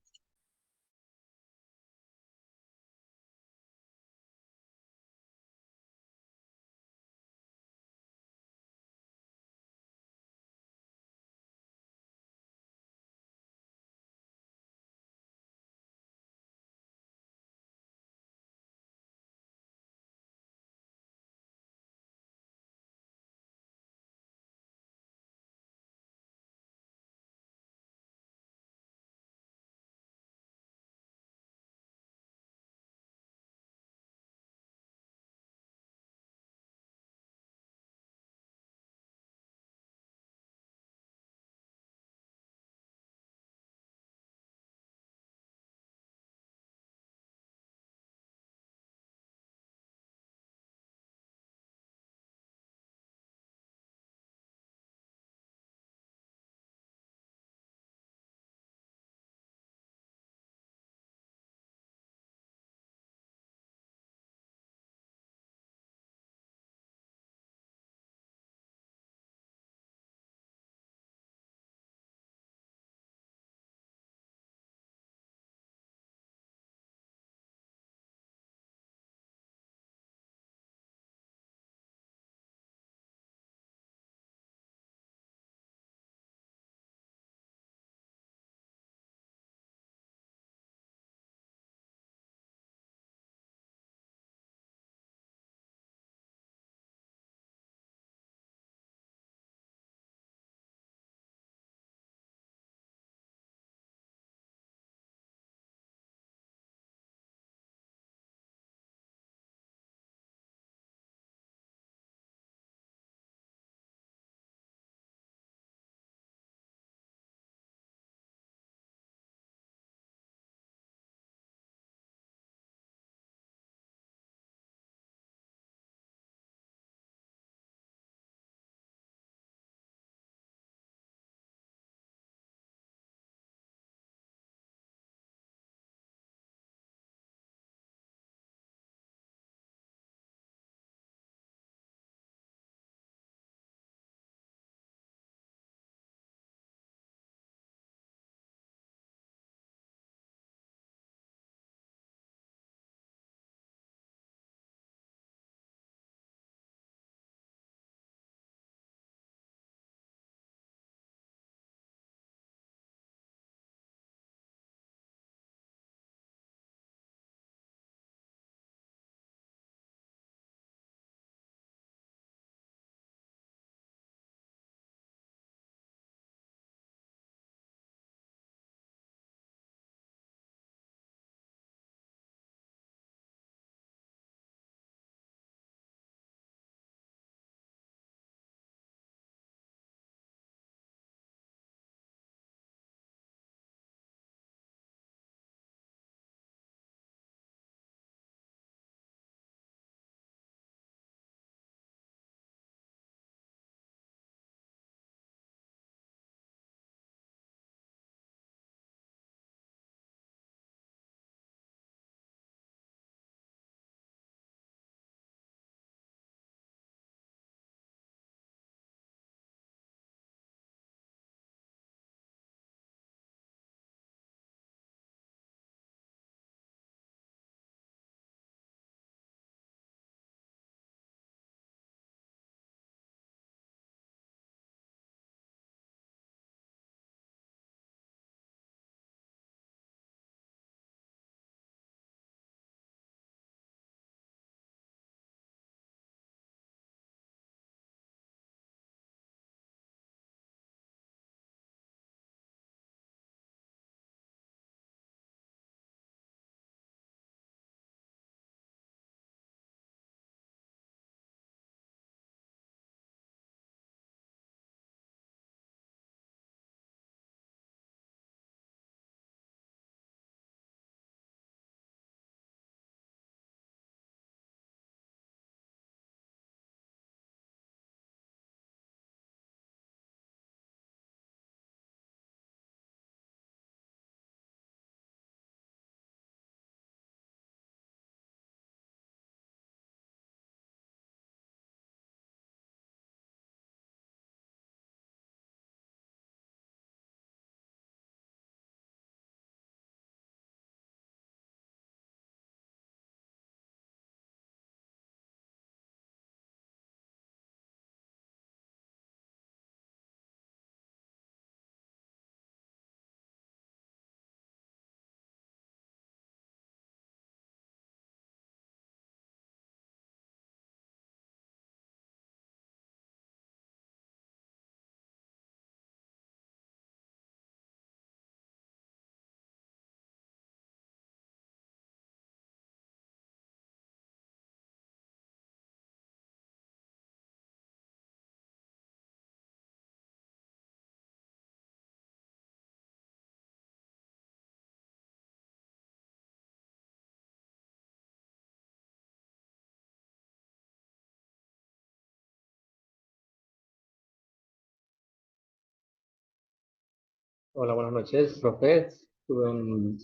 Hola, buenas noches, profe. Tuve un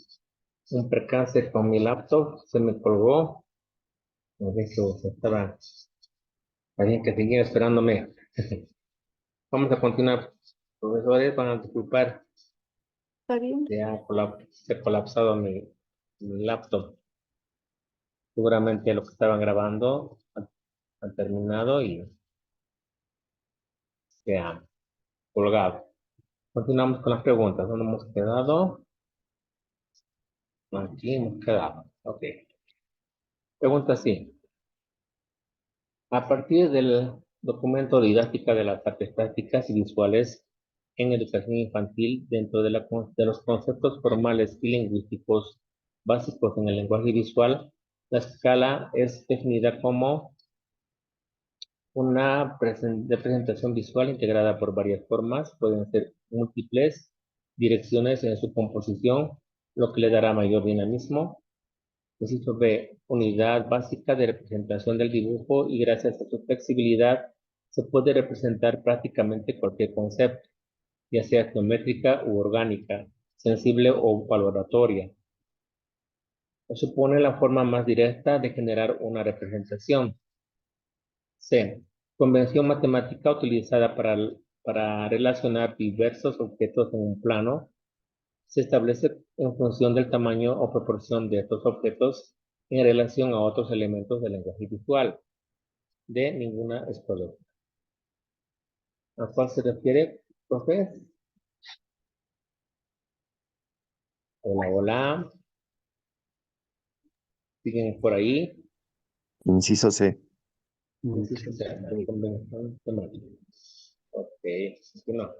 percance con mi laptop, se me colgó. Me dije que estaba alguien que seguía esperándome. Vamos a continuar. Profesores, van a disculpar, ¿Está bien? se ha colapsado mi laptop. Seguramente lo que estaban grabando han terminado y se ha colgado. Continuamos con las preguntas. ¿Dónde hemos quedado? Aquí hemos quedado. Ok. Pregunta sí. A partir del documento Didáctica de las Artes Plásticas y Visuales en Educación Infantil, dentro de los conceptos formales y lingüísticos básicos en el lenguaje visual, la escala es definida como una representación visual integrada por varias formas, pueden ser múltiples direcciones en su composición, lo que le dará mayor dinamismo. Inciso B, unidad básica de representación del dibujo y gracias a su flexibilidad se puede representar prácticamente cualquier concepto, ya sea geométrica u orgánica, sensible o valoratoria. Supone la forma más directa de generar una representación. C, convención matemática utilizada para relacionar diversos objetos en un plano. Se establece en función del tamaño o proporción de estos objetos en relación a otros elementos del lenguaje visual. De ninguna es correcta. ¿A cuál se refiere, profe? Hola, hola. ¿Siguen por ahí? Inciso C. Inciso C, convención temática. Ok, continuamos.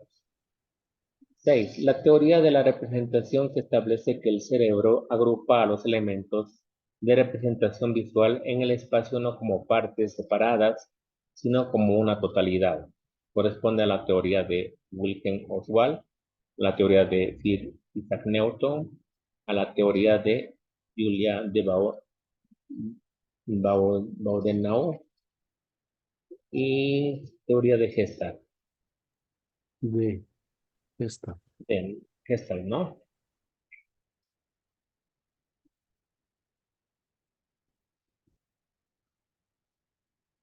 6. La teoría de la representación que establece que el cerebro agrupa a los elementos de representación visual en el espacio no como partes separadas, sino como una totalidad. Corresponde a la teoría de Wilhelm Oswald, la teoría de Sir Isaac Newton, a la teoría de Julia de Baudenau y teoría de Gestalt. De esta. De Gestalt, ¿no?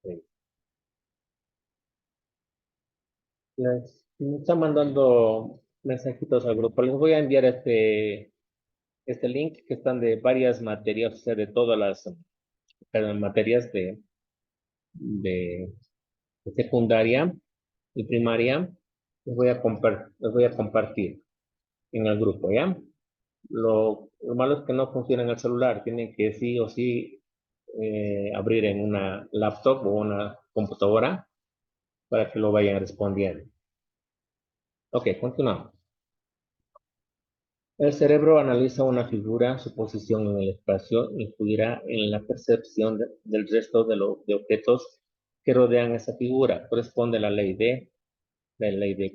Sí. Me están mandando mensajitos al grupo. Les voy a enviar este link que están de varias materias, o sea, de todas las materias de secundaria y primaria. Les voy a compartir en el grupo, ¿ya? Lo malo es que no funciona en el celular. Tienen que sí o sí abrir en una laptop o una computadora para que lo vayan respondiendo. Ok, continuamos. El cerebro analiza una figura, su posición en el espacio influirá en la percepción del resto de objetos que rodean esa figura. Corresponde a la ley de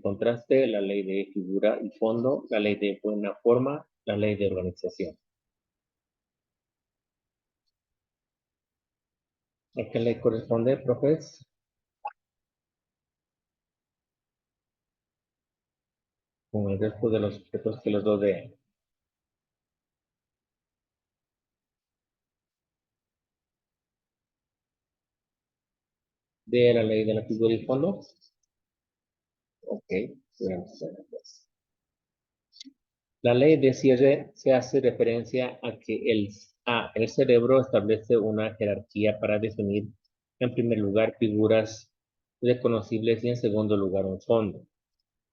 contraste, la ley de figura y fondo, la ley de buena forma, la ley de organización. ¿A qué ley corresponde, profes? Con el resto de los objetos que los rodean. De la ley de la figura y fondo. Ok, vamos a ver, pues. La ley de cierre se hace referencia a que el cerebro establece una jerarquía para definir, en primer lugar, figuras reconocibles y en segundo lugar, un fondo.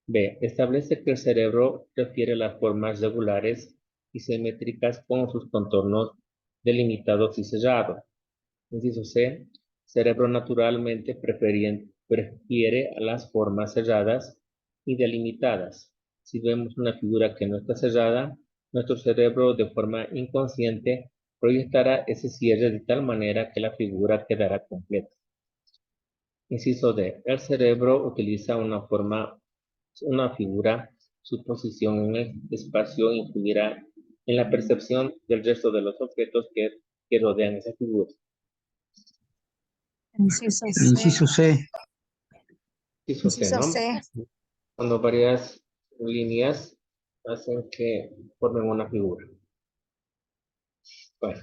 B. Establece que el cerebro refiere las formas regulares y simétricas con sus contornos delimitados y cerrados. Inciso C. Cerebro naturalmente prefiere a las formas cerradas y delimitadas. Si vemos una figura que no está cerrada, nuestro cerebro de forma inconsciente proyectará ese cierre de tal manera que la figura quedará completa. Inciso D. El cerebro utiliza una figura, su posición en el espacio influirá en la percepción del resto de los objetos que rodean esa figura. Inciso C. Inciso C. Inciso C, Inciso ¿no? C. Cuando varias líneas hacen que formen una figura. Bueno,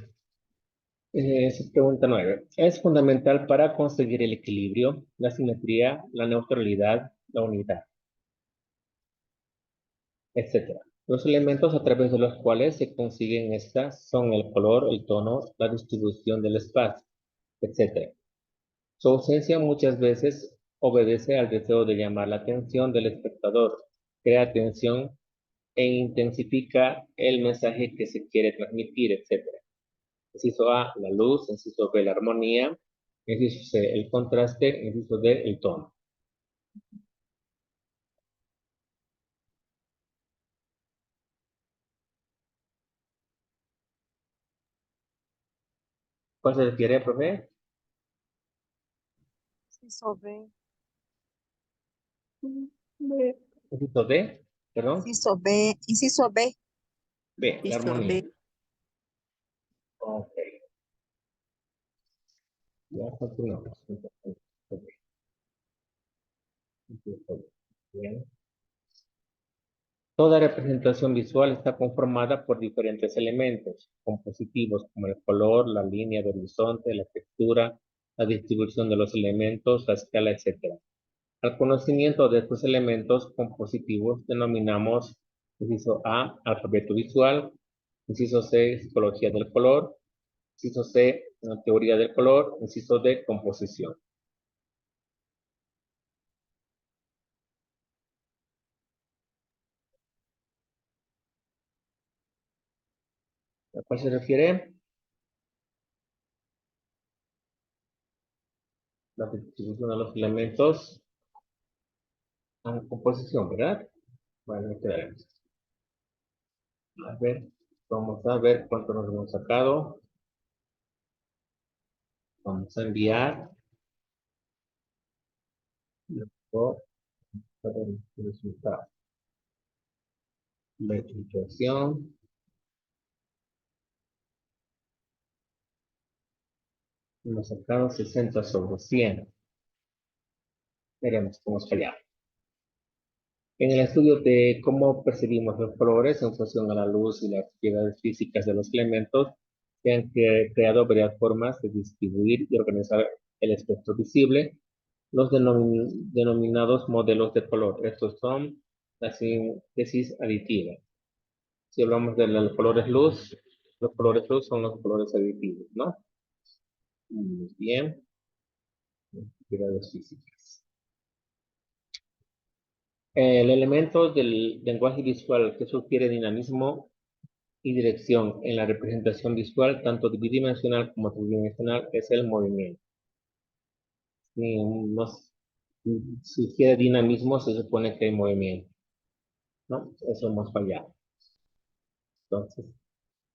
pregunta 9. Es fundamental para conseguir el equilibrio, la simetría, la neutralidad, la unidad, etc. Los elementos a través de los cuales se consiguen estas son el color, el tono, la distribución del espacio, etc. Su ausencia muchas veces obedece al deseo de llamar la atención del espectador, crea tensión e intensifica el mensaje que se quiere transmitir, etc. Inciso A, la luz. Inciso B, la armonía. Inciso C, el contraste. Inciso D, el tono. ¿Cuál se refiere, profe? Inciso B. Inciso D, perdón. Inciso B. Inciso B. B, la Inciso armonía. B. Ok. Ya continuamos. Ok. Bien. Toda representación visual está conformada por diferentes elementos compositivos como el color, la línea de horizonte, la textura, la distribución de los elementos, la escala, etc. Al conocimiento de estos elementos compositivos denominamos, inciso A, alfabeto visual, inciso C, psicología del color, inciso C, teoría del color, inciso D, composición. ¿A cuál se refiere? La distribución de los elementos en composición, ¿verdad? Bueno, ahí quedaremos. A ver, vamos a ver cuánto nos hemos sacado. Vamos a enviar. Luego, para el resultado. Verificación. Hemos sacado 60 sobre 100. Veremos cómo hemos fallado. En el estudio de cómo percibimos los colores en función a la luz y las propiedades físicas de los elementos, se han creado varias formas de distribuir y organizar el espectro visible, los denominados modelos de color. Estos son la síntesis aditiva. Si hablamos de los colores luz son los colores aditivos, ¿no? Muy bien. Propiedades físicas. El elemento del lenguaje visual que sugiere dinamismo y dirección en la representación visual, tanto bidimensional como tridimensional, es el movimiento. Si nos sugiere dinamismo, se supone que hay movimiento, ¿no? Eso hemos fallado. Entonces,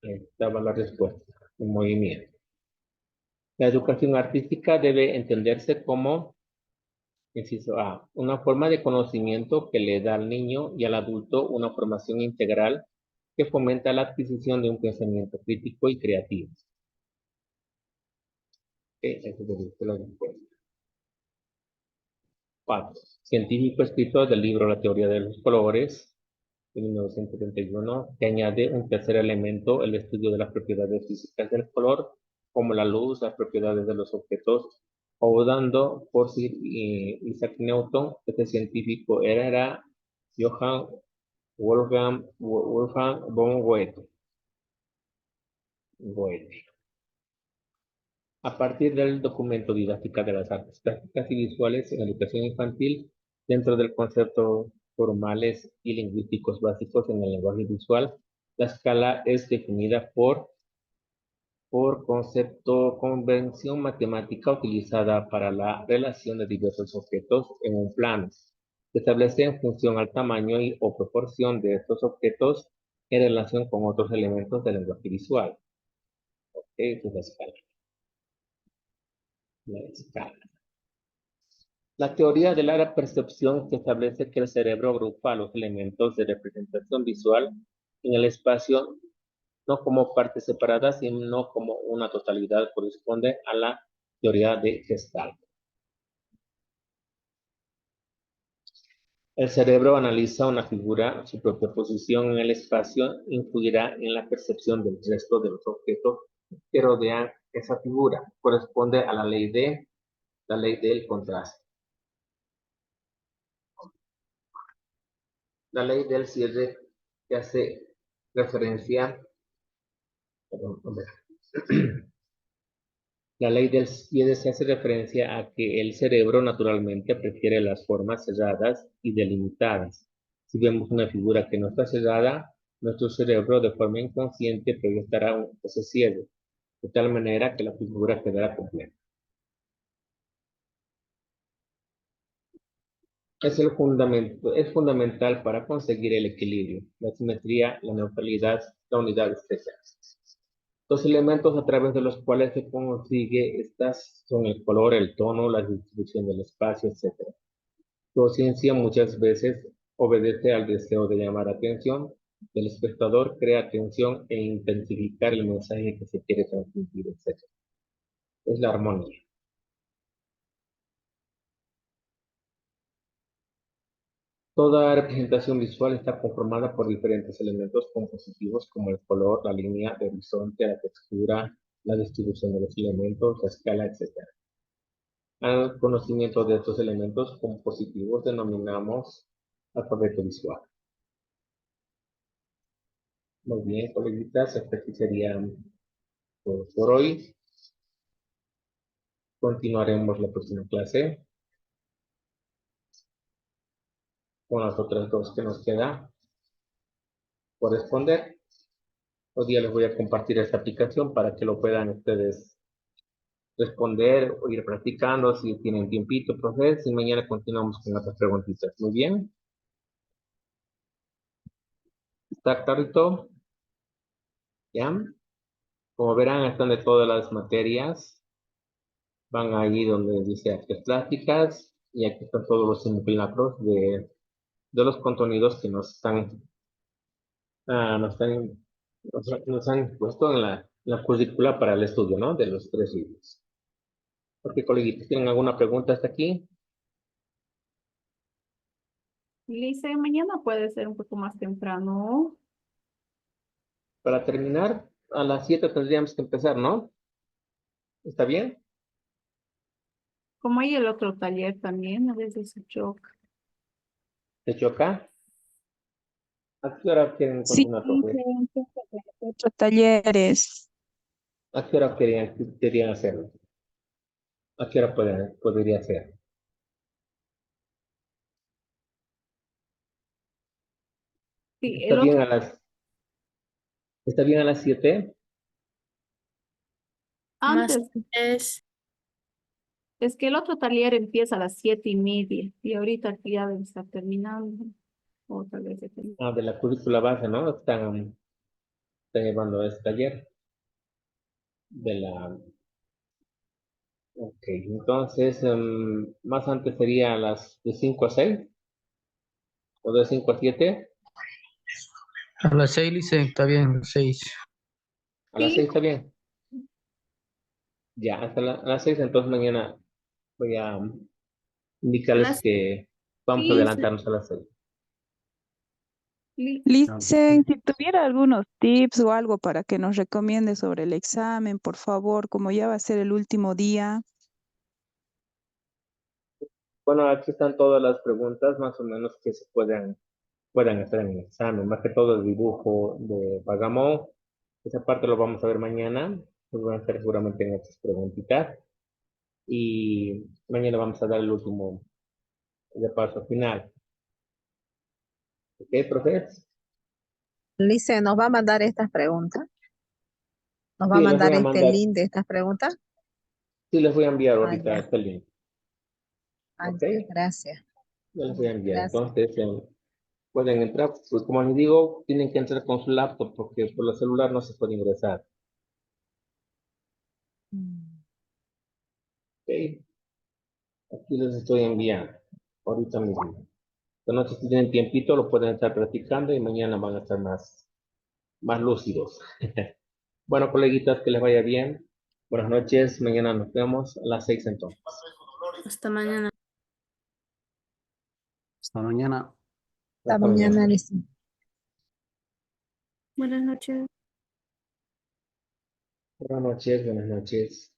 estaba la respuesta, el movimiento. La educación artística debe entenderse como, inciso A, una forma de conocimiento que le da al niño y al adulto una formación integral que fomenta la adquisición de un pensamiento crítico y creativo. Eso es la respuesta. 4. Científico escritor del libro La teoría de los colores, de 1971, que añade un tercer elemento, el estudio de las propiedades físicas del color, como la luz, las propiedades de los objetos, o dando por Sir Isaac Newton. Este científico era Johann Wolfgang von Goethe. A partir del documento Didáctica de las Artes Plásticas y Visuales en Educación Infantil, dentro del concepto formales y lingüísticos básicos en el lenguaje visual, la escala es definida por concepto convención matemática utilizada para la relación de diversos objetos en un plano. Se establece en función al tamaño o proporción de estos objetos en relación con otros elementos del lenguaje visual. Esa es la escala. La escala. La teoría de la percepción que establece que el cerebro agrupa los elementos de representación visual en el espacio no como partes separadas, sino como una totalidad, corresponde a la teoría de Gestalt. El cerebro analiza una figura, su propia posición en el espacio influirá en la percepción del resto de los objetos que rodean esa figura. Corresponde a la ley del contraste. La ley del cierre que hace referencia, la ley del cierre se hace referencia a que el cerebro naturalmente prefiere las formas cerradas y delimitadas. Si vemos una figura que no está cerrada, nuestro cerebro de forma inconsciente proyectará ese cierre, de tal manera que la figura quedará completa. Es fundamental para conseguir el equilibrio, la simetría, la neutralidad, la unidad, etc. Los elementos a través de los cuales se consigue estas son el color, el tono, la distribución del espacio, etc. Su ausencia muchas veces obedece al deseo de llamar atención del espectador, crea tensión e intensificar el mensaje que se quiere transmitir, etc. Es la armonía. Toda representación visual está conformada por diferentes elementos compositivos como el color, la línea, el horizonte, la textura, la distribución de los elementos, la escala, etc. Al conocimiento de estos elementos compositivos denominamos alfabeto visual. Muy bien, coleguitas, hasta aquí sería todo por hoy. Continuaremos la próxima clase con las otras dos que nos queda por responder. Hoy día les voy a compartir esta aplicación para que lo puedan ustedes responder o ir practicando si tienen tiempito, profes, y mañana continuamos con otras preguntitas. Muy bien. ¿Está clarito? ¿Ya? Como verán, están de todas las materias. Van allí donde dice artes plásticas y aquí están todos los simulacros de los contenidos que nos han puesto en la currícula para el estudio, ¿no? De los 3 libros. Ok, coleguitas, ¿tienen alguna pregunta hasta aquí? Lice, mañana puede ser un poco más temprano. Para terminar, a las 7 tendríamos que empezar, ¿no? ¿Está bien? Como hay el otro taller también, a veces se choca. ¿Se choca? ¿A qué hora quieren Sí, continuar, profe? otros talleres. ¿A qué hora querían hacerlo? ¿A qué hora podría hacer? Sí, ¿Está el bien otro, ¿Está bien a las 7? Más antes, es es que el otro taller empieza a las 7:30 y ahorita aquí ya debe estar terminando. O tal vez se termine. Ah, de la currícula base, ¿no? Están llevando este taller. Ok, entonces, más antes sería de 5 a 6 o de 5 a 7. A las 6, Lice, está bien, 6. A las 6 está bien. Ya, a las 6, entonces mañana voy a A indicarles las que vamos a 15. adelantarnos a las 6. Licen, si tuviera algunos tips o algo para que nos recomiende sobre el examen, por favor, como ya va a ser el último día. Bueno, aquí están todas las preguntas más o menos que se puedan hacer en el examen, más que todo el dibujo de Pagamón. Esa parte lo vamos a ver mañana. Nos van a hacer seguramente en otras preguntitas. Y mañana vamos a dar el último repaso final. ¿Ok, profes? Lice, ¿nos va a mandar estas preguntas? ¿Nos va a Sí, les voy mandar a este mandar. link de estas preguntas? Sí, les voy a enviar Ah, ahorita ya. este link. Ah, ¿Ok? ya. Gracias. Ya les voy a enviar. Gracias. Entonces, pueden entrar. Pues como les digo, tienen que entrar con su laptop porque por la celular no se puede ingresar. ¿Ok? Aquí les estoy enviando. Ahorita mismo. Entonces, si tienen tiempito, lo pueden estar practicando y mañana van a estar más lúcidos. Bueno, coleguitas, que les vaya bien. Buenas noches. Mañana nos vemos a las 6 entonces. hasta mañana. Hasta mañana. Hasta mañana, Licen. Buenas noches. Buenas noches, buenas noches.